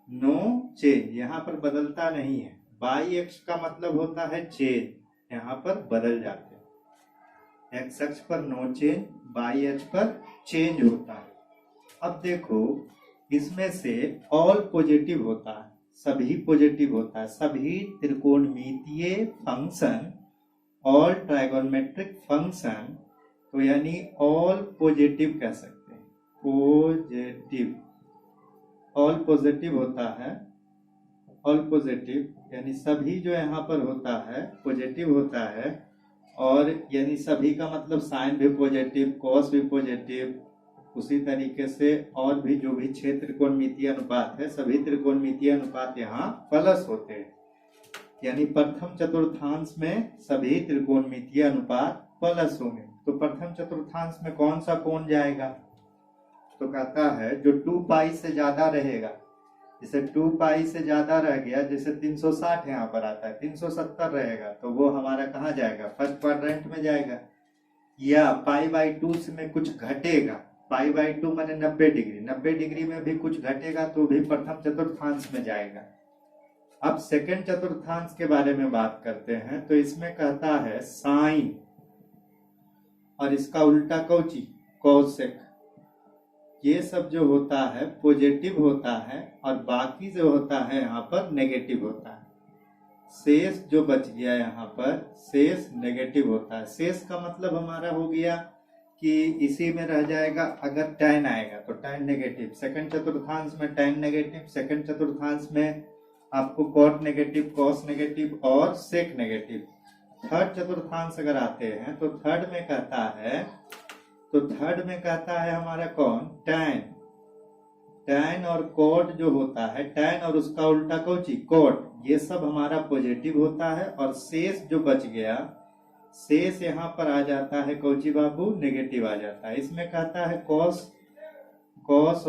नो चेंज, यहाँ पर बदलता नहीं है। y अक्ष का मतलब होता है चेंज, यहाँ पर बदल जाते हैं। x अक्ष पर नो चेंज, y अक्ष पर चेंज होता है। अब देखो इसमें से ऑल पॉजिटिव होता है, सभी पॉजिटिव होता है, सभी त्रिकोणमितीय फंक्शन, ऑल ट्राइगोनोमेट्रिक फंक्शन, तो यानी ऑल पॉजिटिव कह सकते हैं, पॉजिटिव, ऑल पॉजिटिव होता है, ऑल पॉजिटिव यानी सभी जो यहाँ पर होता है पॉजिटिव होता है, और यानी सभी का मतलब साइन भी पॉजिटिव, कॉस भी पॉजिटिव। उसी तरीके से और भी जो भी 6 त्रिकोणमितीय अनुपात है, सभी त्रिकोणमितीय अनुपात यहाँ प्लस होते हैं, यानी प्रथम चतुर्थांश में सभी त्रिकोणमितीय अनुपात प्लस होंगे। तो प्रथम चतुर्थांश में कौन सा कोण जाएगा, तो कहता है जो 2π से ज्यादा रहेगा, जैसे 2π से ज्यादा रह गया, जैसे 360 यहाँ पर आता है, 370 रहेगा, तो वो हमारा कहाँ जाएगा, फर्स्ट क्वाड्रेंट में जाएगा। या π/2 में कुछ घटेगा, π/2 माने 90 डिग्री, 90 डिग्री में भी कुछ घटेगा तो भी प्रथम चतुर्थांश में जाएगा। अब सेकंड चतुर्थांश के बारे में बात करते हैं, तो इसमें कहता है साइन और इसका उल्टा कौची, कोसेक, ये सब जो होता है पॉजिटिव होता है, और बाकी जो होता है यहाँ पर नेगेटिव होता है। शेष जो बच गया यहाँ पर शेष नेगेटिव होता है। शेष का मतलब हमारा हो गया कि इसी में रह जाएगा, अगर tan आएगा तो tan नेगेटिव, सेकंड चतुर्थांश में tan नेगेटिव, सेकंड चतुर्थांश में आपको cot नेगेटिव, cos नेगेटिव और sec नेगेटिव। थर्ड चतुर्थांश अगर आते हैं तो थर्ड में कहता है, तो थर्ड में कहता है हमारा कौन, tan, tan और cot जो होता है, tan और उसका उल्टा कौची, cot, ये सब हमारा पॉजिटिव होता है, और शेष जो बच गया, शेष यहाँ पर आ जाता है कौची बाबू, नेगेटिव आ जाता है। इसमें कहता है cos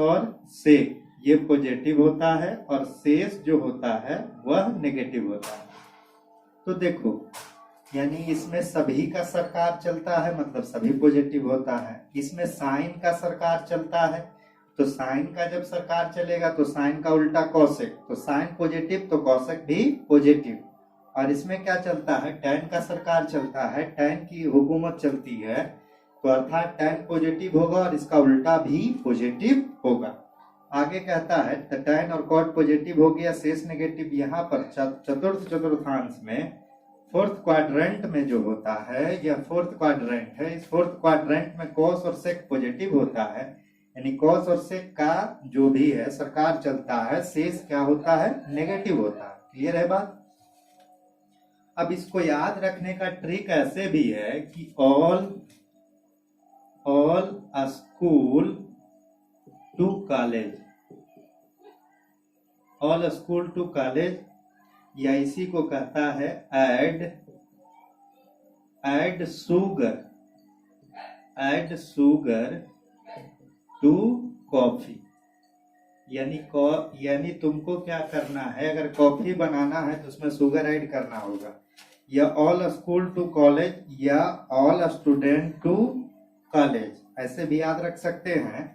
और sec, ये पॉजिटिव होता है और शेष जो होता है वह नेगेटिव होता है। तो देखो, यानी इसमें सभी का सरकार चलता है, मतलब सभी पॉजिटिव होता है। इसमें साइन का सरकार चलता है, तो साइन का जब सरकार चलेगा तो साइन का उल्टा कॉसेक, तो साइन पॉजिटिव तो कॉसेक भी पॉजिटिव। और इसमें क्या चलता है, टैन का सरकार चलता है, टैन की हुकूमत चलती है, तो अर्थात टैन पॉजिटिव होगा और इसका उल्टा भी पॉजिटिव होगा। आगे कहता है टैन और कॉट पॉजिटिव हो गया, शेष नेगेटिव। यहाँ पर चतुर्थ चतुर्थांश में फोर्थ क्वाड्रेंट में जो होता है, यह फोर्थ क्वाड्रेंट है, इस फोर्थ क्वाड्रेंट में कॉस और सेक पॉजिटिव होता है, यानी कॉस और सेक का जो भी है सरकार चलता है, शेष क्या होता है, नेगेटिव होता है। क्लियर है बात। अब इसको याद रखने का ट्रिक ऐसे भी है कि all school to college, all school to college, या इसी को कहता है ऐड शुगर टू कॉफी। यानी तुमको क्या करना है, अगर कॉफी बनाना है तो उसमें शुगर ऐड करना होगा, या ऑल स्कूल टू कॉलेज, या ऑल स्टूडेंट टू कॉलेज, ऐसे भी याद रख सकते हैं।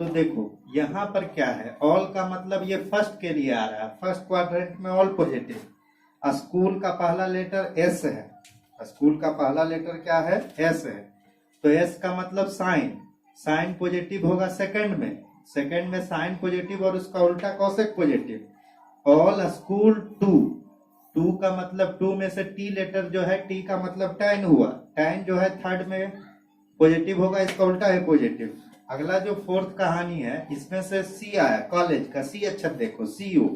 तो देखो यहाँ पर क्या है, ऑल का मतलब ये फर्स्ट के लिए आ रहा है, फर्स्ट क्वाड्रेंट में ऑल पॉजिटिव। स्कूल का पहला लेटर एस है, स्कूल का पहला लेटर क्या है, एस है, तो एस का मतलब साइन, साइन पॉजिटिव होगा सेकंड में साइन पॉजिटिव और उसका उल्टा cosec positive. All school to का मतलब टू में से टी लेटर जो है, टी का मतलब टैन हुआ, टैन जो है थर्ड में पॉजिटिव होगा, इसका उल्टा है पॉजिटिव। अगला जो फोर्थ कहानी है, इसमें से सी आया, कॉलेज का सी अक्षर देखो, सीओ,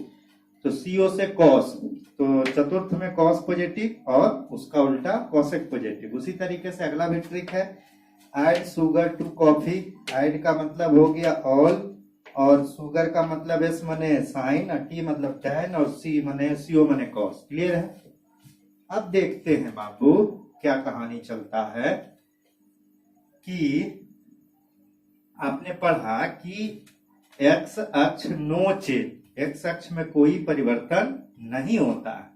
तो सीओ से कॉस, तो चतुर्थ में कॉस पॉजिटिव और उसका उल्टा कॉसेक पॉजिटिव। उसी तरीके से अगला भी ट्रिक है, add sugar to coffee, add का मतलब हो गया ऑल, और शुगर का मतलब एस मने साइन, टी मतलब टैन, और सी मने सीओ मने कॉस। क्लियर है। अब देखते हैं बाबू क्या कहानी चलता है कि आपने पढ़ा कि एक्स अक्ष नो चेंज, एक्स अक्ष में कोई परिवर्तन नहीं होता है।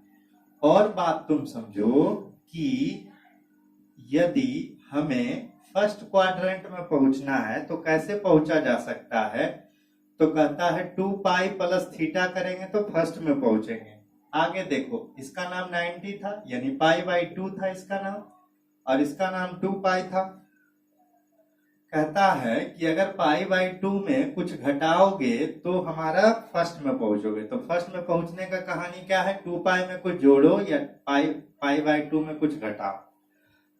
और बात तुम समझो कि यदि हमें फर्स्ट क्वाड्रेंट में पहुंचना है तो कैसे पहुंचा जा सकता है, तो कहता है 2 पाई प्लस थीटा करेंगे तो फर्स्ट में पहुंचेंगे। आगे देखो, इसका नाम 90 था, यानी पाई बाई 2 था इसका नाम, और इसका नाम 2 पाई था। कहता है कि अगर पाई बाई 2 में कुछ घटाओगे तो हमारा फर्स्ट में पहुंचोगे। तो फर्स्ट में पहुंचने का कहानी क्या है, 2 पाई में कुछ जोड़ो या पाई बाई 2 में कुछ घटाओ।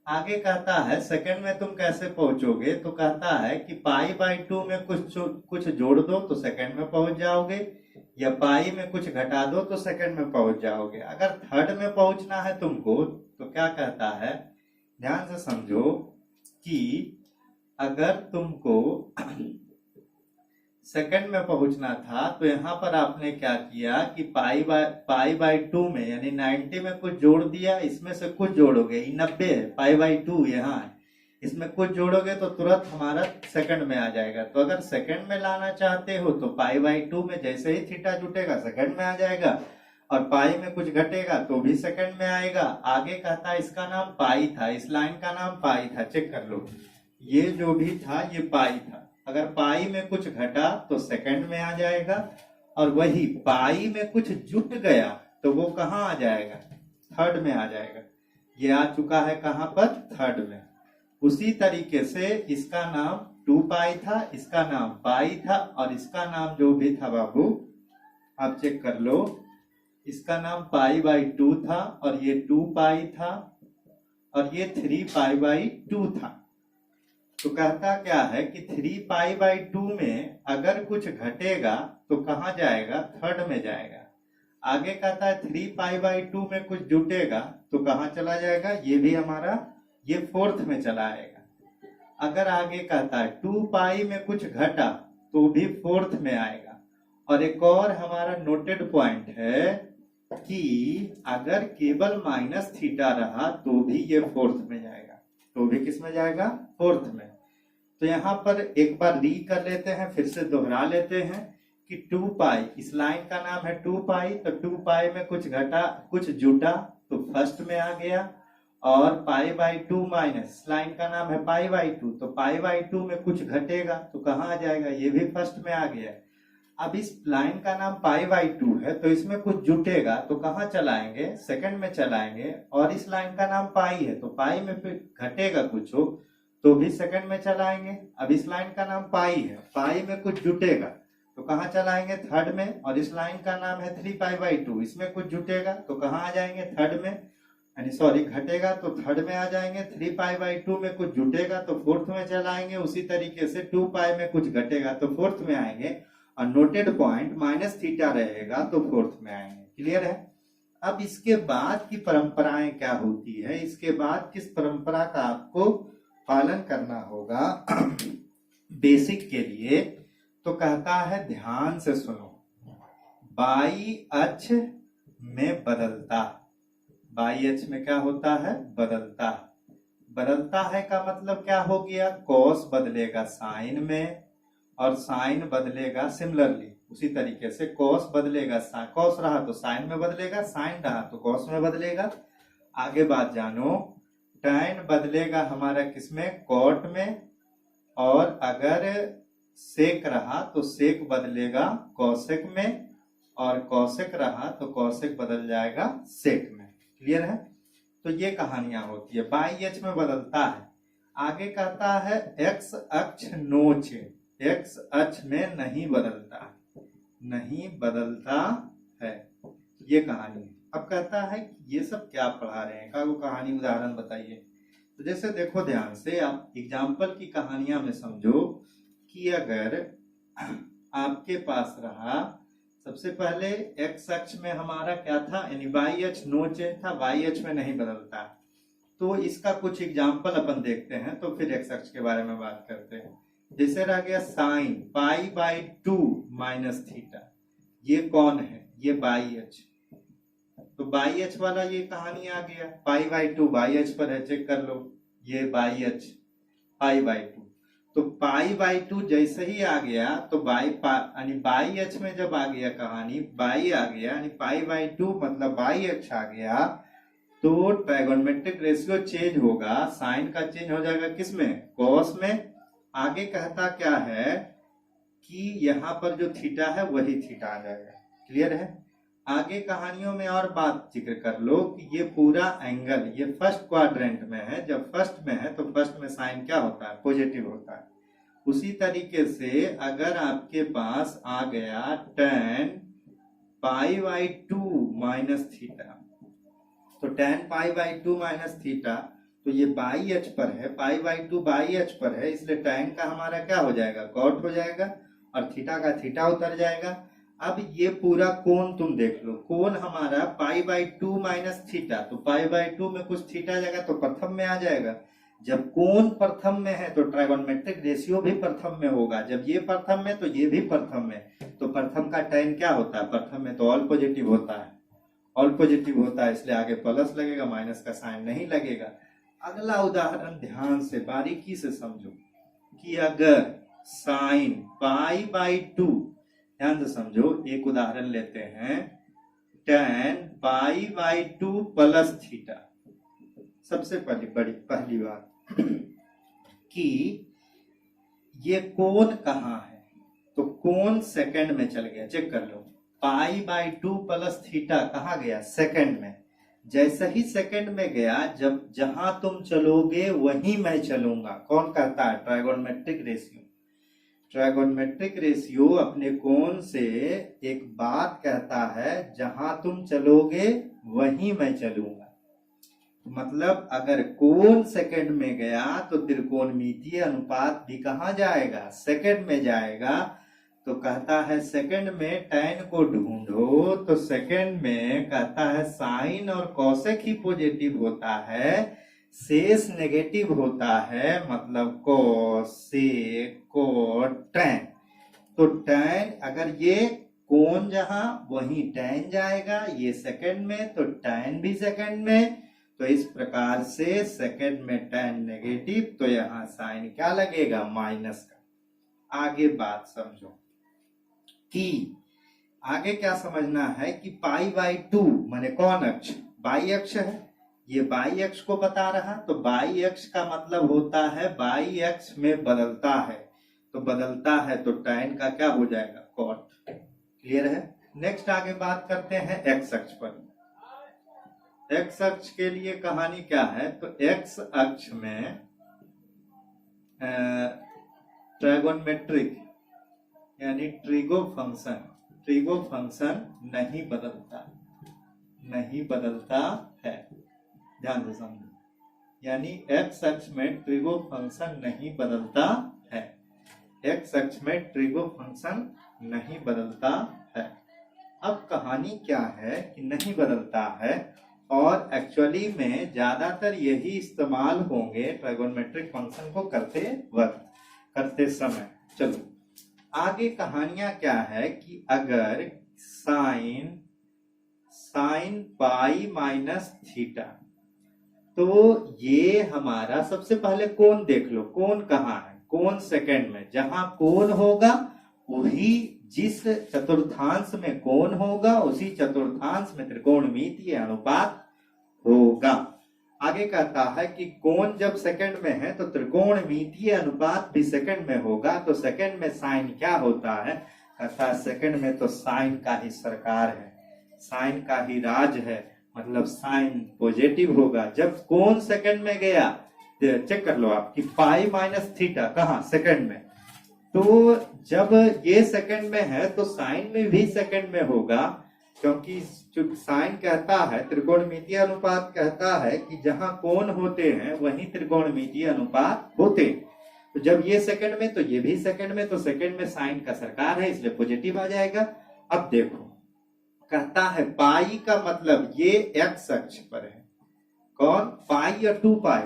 आगे कहता है सेकंड में तुम कैसे पहुंचोगे, तो कहता है कि पाई बाई 2 में कुछ जोड़ दो तो सेकंड में पहुंच जाओगे, या पाई में कुछ घटा दो तो सेकंड में पहुंच जाओगे। अगर थर्ड में पहुंचना है तुमको तो क्या कहता है, ध्यान से समझो कि अगर तुमको सेकंड में पहुंचना था तो यहाँ पर आपने क्या किया कि पाई बाई 2 में यानी 90 में कुछ जोड़ दिया, इसमें से कुछ जोड़ोगे, 90 है, पाई बाई 2 यहाँ है, इसमें कुछ जोड़ोगे तो तुरंत हमारा सेकंड में आ जाएगा। तो अगर सेकंड में लाना चाहते हो तो पाई बाई 2 में जैसे ही थीटा जुटेगा सेकंड में आ जाएगा, और पाई में कुछ घटेगा तो भी सेकंड में आएगा। आगे कहता है इसका नाम पाई था, इस लाइन का नाम पाई था, चेक कर लो, ये जो भी था ये पाई था। अगर पाई में कुछ घटा तो सेकंड में आ जाएगा, और वही पाई में कुछ जुट गया तो वो कहाँ आ जाएगा, थर्ड में आ जाएगा। ये आ चुका है कहाँ पर, थर्ड में। उसी तरीके से इसका नाम 2 पाई था, इसका नाम पाई था, और इसका नाम जो भी था बाबू आप चेक कर लो, इसका नाम पाई बाई 2 था, और ये 2 पाई था, और ये 3 पाई बाई 2 था। तो कहता क्या है कि 3 पाई बाई 2 में अगर कुछ घटेगा तो कहाँ जाएगा, थर्ड में जाएगा। आगे कहता है 3 पाई बाई 2 में कुछ जुटेगा तो कहाँ चला जाएगा, ये भी हमारा ये फोर्थ में चला आएगा। अगर आगे कहता है 2 पाई में कुछ घटा तो भी फोर्थ में आएगा। और एक और हमारा नोटेड पॉइंट है कि अगर केवल माइनस थीटा रहा तो भी ये फोर्थ में जाएगा, तो भी किस में जाएगा, फोर्थ में। तो यहाँ पर एक बार री कर लेते हैं, फिर से दोहरा लेते हैं कि 2 पाई, इस लाइन का नाम है 2 पाई, तो 2 पाई में कुछ घटा कुछ जुटा तो फर्स्ट में आ गया, और पाई बाई 2 माइनस लाइन का नाम है पाई बाई 2, तो पाई बाई 2 में कुछ घटेगा तो कहाँ आ जाएगा, ये भी फर्स्ट में आ गया। अब इस लाइन का नाम पाई बाई 2 है तो इसमें कुछ जुटेगा तो कहाँ चलाएंगे, सेकंड में चलाएंगे, और इस लाइन का नाम पाई है तो पाई में फिर घटेगा कुछ हो तो भी सेकंड में चलाएंगे। अब इस लाइन का नाम पाई है, पाई में कुछ जुटेगा तो कहाँ चलाएंगे, थर्ड में, और इस लाइन का नाम है 3 पाई बाई 2, इसमें कुछ जुटेगा तो कहाँ आ जाएंगे, थर्ड में, यानी सॉरी घटेगा तो थर्ड में आ जाएंगे। 3 पाई बाई 2 में कुछ जुटेगा तो फोर्थ में चलाएंगे, उसी तरीके से 2 पाई में कुछ घटेगा तो फोर्थ में आएंगे, और नोटेड पॉइंट माइनस थीटा रहेगा तो फोर्थ में आएंगे। क्लियर है। अब इसके बाद की परंपराएं क्या होती है, इसके बाद किस परंपरा का आपको पालन करना होगा बेसिक के लिए, तो कहता है ध्यान से सुनो, बाई अक्ष में बदलता, बाई अक्ष में क्या होता है, बदलता, बदलता है का मतलब क्या हो गया, कॉस बदलेगा साइन में, और साइन बदलेगा सिमिलरली उसी तरीके से कॉस बदलेगा, कॉस रहा तो साइन में बदलेगा, साइन रहा तो कॉस में बदलेगा। आगे बात जानो, टैन बदलेगा हमारा किसमें, कॉट में, और अगर सेक रहा तो सेक बदलेगा कॉसेक में, और कॉसेक रहा तो कॉसेक बदल जाएगा सेक में। क्लियर है। तो ये कहानियां होती है, बाई अक्ष में बदलता है। आगे कहता है एक्स अक्ष नोच, एक्स अक्ष में नहीं बदलता, नहीं बदलता है, ये कहानी है। अब कहता है कि ये सब क्या पढ़ा रहे हैं, का वो कहानी उदाहरण बताइए। तो जैसे देखो ध्यान से, आप एग्जाम्पल की कहानियां में समझो कि अगर आपके पास रहा, सबसे पहले एक्स अक्ष में हमारा क्या था, यानी वाई अक्ष नो चेंज था, वाई अक्ष में नहीं बदलता, तो इसका कुछ एग्जाम्पल अपन देखते हैं, तो फिर एक्स अक्ष के बारे में बात करते हैं। जैसे रह गया sine pi by 2 minus theta, ये कौन है, ये बाई अक्ष, तो बाई अक्ष वाला ये कहानी आ गया, पाई बाई 2 बाई अक्ष पर है, चेक कर लो, ये बाई अक्ष पाई बाई 2, तो पाई बाई 2 जैसे ही आ गया तो यानी बाई अक्ष में जब आ गया कहानी, बाई आ गया यानी पाई बाई 2 मतलब बाई अक्ष आ गया, तो ट्राइगोनोमेट्रिक रेशियो चेंज होगा, साइन का चेंज हो जाएगा किसमें, कॉस में। आगे कहता क्या है कि यहाँ पर जो थीटा है वही थीटा आ जाएगा। क्लियर है। आगे कहानियों में और बात जिक्र कर लो कि ये पूरा एंगल ये फर्स्ट क्वाड्रेंट में है, जब फर्स्ट में है तो फर्स्ट में साइन क्या होता है, पॉजिटिव होता है। उसी तरीके से अगर आपके पास आ गया tan pi by 2 minus theta, तो tan pi by 2 minus theta, तो ये बाई अक्ष पर है, पाई बाई 2 बाई अक्ष पर है, इसलिए tan का हमारा क्या हो जाएगा, कॉट हो जाएगा, और थीटा का थीटा उतर जाएगा। अब ये पूरा कोण तुम देख लो, कोण हमारा पाई बाई 2 माइनस थीटा, तो पाई बाई 2 में कुछ थीटा जाएगा तो प्रथम में आ जाएगा। जब कोण प्रथम में है तो ट्राइगोनोमेट्रिक रेशियो भी प्रथम में होगा, जब ये प्रथम में तो ये भी प्रथम में, तो प्रथम का tan क्या होता है, प्रथम में तो ऑल पॉजिटिव होता है, ऑल पॉजिटिव होता है, इसलिए आगे प्लस लगेगा, माइनस का साइन नहीं लगेगा। अगला उदाहरण ध्यान से बारीकी से समझो कि अगर साइन पाई बाई 2, ध्यान से समझो, एक उदाहरण लेते हैं, tan pi by 2 plus theta. सबसे पहली बात कि ये कोण कहाँ है, तो कोण सेकंड में चल गया, चेक कर लो, पाई बाई 2 प्लस थीटा कहाँ गया, सेकंड में। जैसे ही सेकंड में गया, जब जहां तुम चलोगे वहीं मैं चलूंगा। कौन कहता है, ट्राइगोनोमेट्रिक रेशियो। ट्राइगोनोमेट्रिक रेशियो अपने कोण से एक बात कहता है, जहां तुम चलोगे वहीं मैं चलूंगा। मतलब अगर कोण सेकंड में गया तो त्रिकोणमितीय अनुपात भी कहाँ जाएगा, सेकंड में जाएगा। तो कहता है सेकंड में tan को ढूंढो, तो सेकंड में कहता है साइन और कॉसेक ही पॉजिटिव होता है, शेष नेगेटिव होता है, मतलब कॉस सेक कॉट tan। तो tan अगर ये कोण जहां वहीं tan जाएगा, ये सेकंड में तो tan भी सेकंड में, तो इस प्रकार से सेकंड में tan नेगेटिव, तो यहाँ साइन क्या लगेगा, माइनस का। आगे बात समझो, की। आगे क्या समझना है कि पाई बाई 2 माने कौन अक्ष, बाई अक्ष है, ये बाई अक्ष को बता रहा, तो बाई अक्ष का मतलब होता है बाई अक्ष में बदलता है, तो बदलता है तो tan का क्या हो जाएगा, कॉट। क्लियर है। नेक्स्ट आगे बात करते हैं एक्स अक्ष पर। एक्स अक्ष के लिए कहानी क्या है, तो एक्स अक्ष में ट्राइगोनमेट्रिक यानी ट्रिगो फंक्शन नहीं बदलता है, ध्यान से समझो, यानी एक्स अक्ष में ट्रिगो फंक्शन नहीं बदलता है, एक्स अक्ष में ट्रिगो फंक्शन नहीं बदलता है। अब कहानी क्या है कि नहीं बदलता है, और एक्चुअली में ज्यादातर यही इस्तेमाल होंगे ट्राइगोनमेट्रिक फंक्शन को करते समय। चलो आगे कहानियां क्या है कि अगर साइन पाई माइनस थीटा, तो ये हमारा सबसे पहले कोण देख लो, कोण कहाँ है, कोण सेकंड में, जहां कोण होगा वही जिस चतुर्थांश में कोण होगा उसी चतुर्थांश में त्रिकोणमितीय अनुपात होगा। आगे कहता है कि कोण जब सेकंड में है तो त्रिकोणमितीय अनुपात भी सेकंड में होगा, तो सेकंड में साइन क्या होता है, कहता है सेकंड में तो साइन का ही सरकार है, साइन का ही राज है, मतलब साइन पॉजिटिव होगा। जब कोण सेकंड में गया, चेक कर लो आप कि पाई माइनस थीटा कहाँ, सेकंड में, तो जब ये सेकंड में है तो साइन में भी सेकंड में होगा, क्योंकि साइन कहता है, त्रिकोणमितीय अनुपात कहता है कि जहां कोण होते हैं वहीं त्रिकोणमितीय अनुपात होते, तो जब ये सेकंड में तो ये भी सेकंड में, तो सेकंड में साइन का सरकार है इसलिए पॉजिटिव आ जाएगा। अब देखो कहता है पाई का मतलब ये एक्स अक्ष पर है, कौन, पाई और 2 पाई,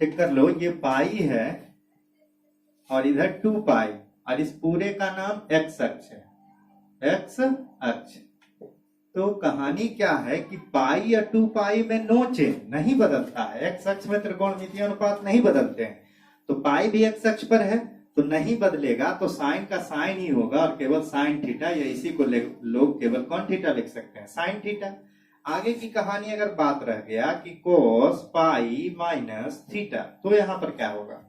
चेक कर लो, ये पाई है और इधर 2 पाई, और इस पूरे का नाम एक्स अक्ष है, एक्स अक्ष। तो कहानी क्या है कि पाई और 2 पाई में नो चेंज, नहीं बदलता है, एक्स अक्ष में त्रिकोणमितीय अनुपात नहीं बदलते हैं, तो पाई भी एक्स अक्ष पर है तो नहीं बदलेगा, तो साइन का साइन ही होगा और केवल साइन थीटा, या इसी को लोग केवल कौन थीटा लिख सकते हैं, साइन थीटा। आगे की कहानी अगर बात रह गया कि कोस पाई माइनस थीटा, तो यहां पर क्या होगा,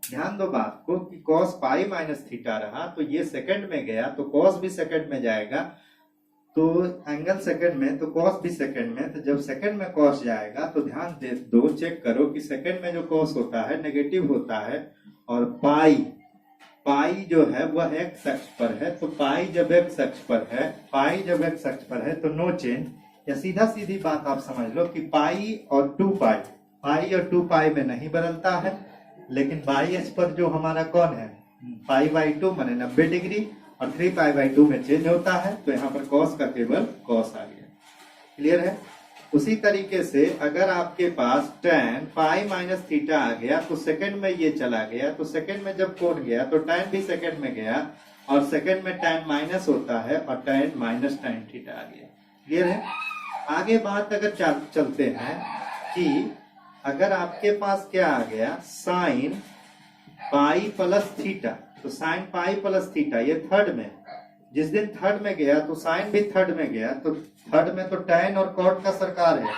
ध्यान दो बात को कि cos पाई माइनस थीटा रहा, तो ये सेकंड में गया तो cos भी सेकंड में जाएगा, तो एंगल सेकंड में तो cos भी सेकंड में, तो जब सेकंड में cos जाएगा तो ध्यान दे दो, चेक करो कि सेकंड में जो cos होता है नेगेटिव होता है, और पाई जो है वह एक्स अक्ष पर है, तो पाई जब एक्स अक्ष पर है तो नो चेंज, या सीधा सीधी बात आप समझ लो कि पाई और 2 पाई में नहीं बदलता है, लेकिन बाई अक्ष पर जो हमारा कौन है, पाई बाई 2 माने 90 डिग्री, और 3 पाई बाई 2 में चेंज होता है, तो यहाँ पर कॉस का केवल कॉस आ गया। क्लियर है। उसी तरीके से अगर आपके पास tan पाई माइनस थीटा आ गया तो सेकंड में ये चला गया, तो सेकंड में जब कोण गया तो tan भी सेकंड में गया, और सेकंड में tan माइनस होता है और tan माइनस tan थीटा आ गया। क्लियर है। आगे बात अगर चलते हैं कि अगर आपके पास क्या आ गया, साइन पाई प्लस थीटा, तो साइन पाई प्लस थीटा ये थर्ड में, जिस दिन थर्ड में गया तो साइन भी थर्ड में गया, तो थर्ड में तो tan और cot का सरकार है,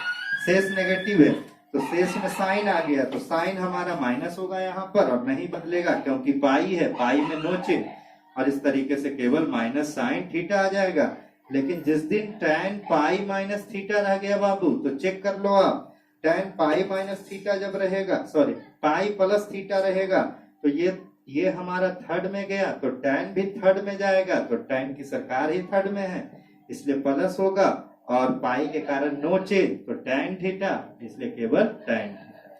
शेष नेगेटिव है, तो शेष में साइन आ गया, तो साइन हमारा माइनस होगा यहाँ पर और नहीं बदलेगा क्योंकि पाई है, पाई में नो चेंज, और इस तरीके से केवल माइनस साइन थीटा आ जाएगा। लेकिन जिस दिन tan पाई माइनस थीटा रह गया बाबू, तो चेक कर लो आप, tan पाई माइनस थीटा जब रहेगा, सॉरी पाई प्लस थीटा रहेगा, तो ये हमारा थर्ड में गया तो tan भी थर्ड में जाएगा, तो tan की सरकार ही थर्ड में है इसलिए प्लस होगा, और पाई के कारण नो चेंज तो tan थीटा, इसलिए केवल tan थीटा।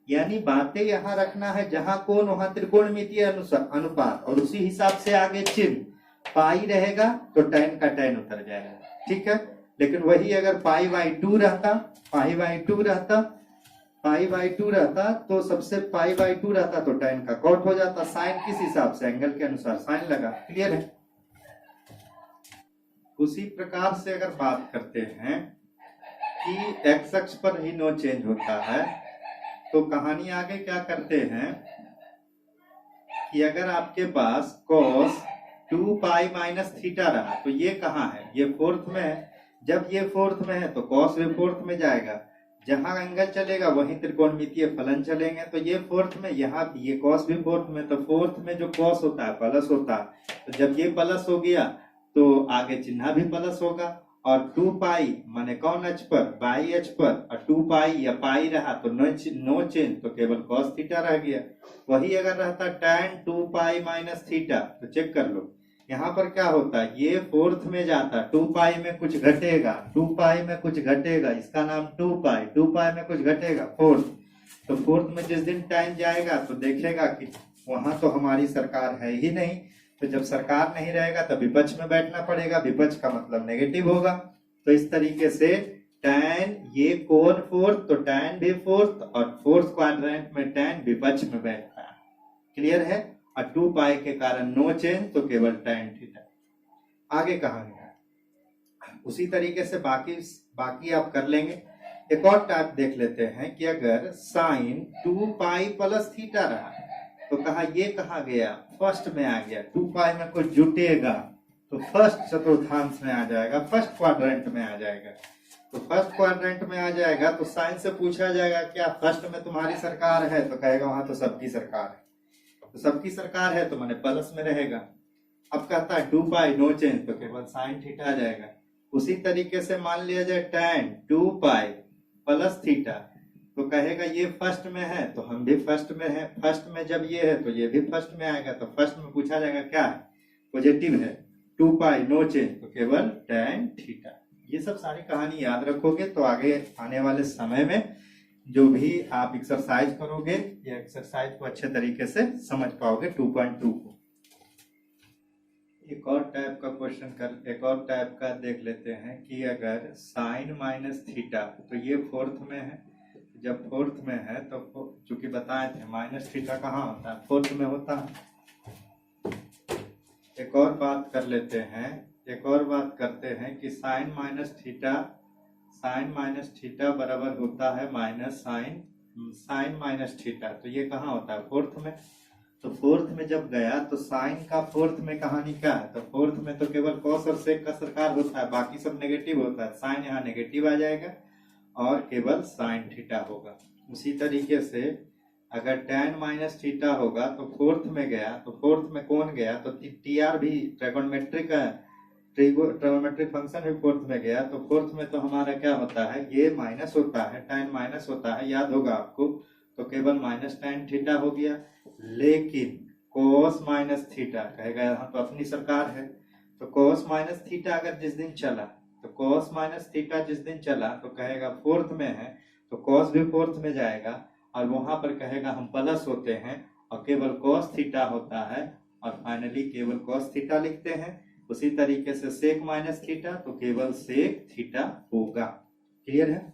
यानी बातें यहाँ रखना है, जहां कोण वहां त्रिकोणमितीय अनुपात, और उसी हिसाब से आगे चिन्ह, पाई रहेगा तो tan का tan उतर जाएगा, ठीक है। लेकिन वही अगर पाई बाई 2 रहता तो सबसे पाई बाई 2 रहता तो tan का cot हो जाता, साइन किस हिसाब से, एंगल के अनुसार साइन लगा। क्लियर है। उसी प्रकार से अगर बात करते हैं कि एक्स अक्ष पर ही नो चेंज होता है, तो कहानी आगे क्या करते हैं कि अगर आपके पास cos 2 पाई माइनस थीटा रहा, तो ये कहाँ है, ये फोर्थ में है। जब ये फोर्थ में है तो कॉस भी फोर्थ में जाएगा, जहां एंगल चलेगा वहीं त्रिकोणमितीय फलन चलेंगे। तो ये फोर्थ में, यहाँ ये कॉस भी फोर्थ में, तो फोर्थ में जो कॉस होता है प्लस होता है। तो जब ये प्लस हो गया तो आगे चिन्ह भी प्लस होगा। और 2 पाई माने कौन अक्ष पर, बाई अक्ष पर, और 2 पाई या पाई रहा तो नो चेंज, तो केवल कॉस थीटा रह गया। वही अगर रहता tan 2 पाई माइनस थीटा, तो चेक कर लो यहाँ पर क्या होता है, ये फोर्थ में जाता, 2 पाई में कुछ घटेगा, 2 पाई में कुछ घटेगा, इसका नाम 2 पाई, 2 पाई में कुछ घटेगा फोर्थ। तो फोर्थ में जिस दिन टाइम जाएगा तो देखेगा कि वहां तो हमारी सरकार है ही नहीं। तो जब सरकार नहीं रहेगा तो विपक्ष में बैठना पड़ेगा, विपक्ष का मतलब नेगेटिव होगा। तो इस तरीके से tan, ये कोण फोर्थ, तो tan भी फोर्थ, और फोर्थ क्वाड्रेंट में tan विपक्ष में बैठता है। क्लियर है। और 2 पाई के कारण नो चेंज, तो केवल tan थीटा। आगे कहा गया उसी तरीके से बाकी आप कर लेंगे। एक और टाइप देख लेते हैं कि अगर साइन 2 पाई प्लस थीटा रहा तो कहा ये कहा गया, फर्स्ट में आ गया। 2 पाई में कुछ जुटेगा तो फर्स्ट चतुर्थांश में आ जाएगा, फर्स्ट क्वाड्रेंट में आ जाएगा। तो फर्स्ट क्वाड्रेंट में आ जाएगा तो साइन से पूछा जाएगा क्या फर्स्ट में तुम्हारी सरकार है, तो कहेगा वहां तो सबकी सरकार है। तो सबकी सरकार है तो माने प्लस में रहेगा। अब कहता है 2 पाई नो चेंज, तो केवल साइन थीटा आ जाएगा। उसी तरीके से मान लिया जाए tan 2 पाई प्लस थीटा, तो कहेगा ये फर्स्ट में है तो हम भी फर्स्ट में है, फर्स्ट में जब ये है तो ये भी फर्स्ट में आएगा। तो फर्स्ट में पूछा जाएगा क्या है, पॉजिटिव है, 2 पाई नो चेंज, तो केवल tan थीटा। ये सब सारी कहानी याद रखोगे तो आगे आने वाले समय में जो भी आप एक्सरसाइज करोगे, ये एक्सरसाइज को अच्छे तरीके से समझ पाओगे 2.2 को। एक और टाइप का क्वेश्चन एक और टाइप का देख लेते हैं कि अगर साइन माइनस थीटा, तो ये फोर्थ में है, जब फोर्थ में है तो चूंकि बताए थे माइनस थीटा कहाँ होता है, फोर्थ में होता है। एक और बात कर लेते हैं, एक और बात करते हैं कि साइन माइनस थीटा बराबर होता है माइनस साइन माइनस थीटा, तो ये कहाँ होता है, फोर्थ में। तो फोर्थ में जब गया तो साइन का फोर्थ में कहानी क्या है, तो फोर्थ में तो केवल कॉस और सेक का सरकार होता है, बाकी सब नेगेटिव होता है। साइन यहाँ नेगेटिव आ जाएगा और केवल साइन थीटा होगा। उसी तरीके से अगर tan माइनस थीटा होगा तो फोर्थ में गया, तो फोर्थ में कौन गया, तो टीआर भी ट्रिगोनोमेट्रिक फंक्शन भी फोर्थ में गया। तो फोर्थ में तो हमारा क्या होता है, ये माइनस होता है, tan माइनस होता है, याद होगा आपको। तो केवल माइनस tan थीटा हो गया। लेकिन cos माइनस थीटा कहेगा यहाँ तो अपनी सरकार है, तो cos माइनस थीटा अगर जिस दिन चला, तो cos माइनस थीटा जिस दिन चला तो कहेगा फोर्थ में है तो cos भी फोर्थ में जाएगा, और वहां पर कहेगा हम प्लस होते हैं और केवल cos थीटा होता है, और फाइनली केवल cos थीटा लिखते हैं। उसी तरीके से सेक माइनस थीटा तो केवल सेक थीटा होगा। क्लियर है।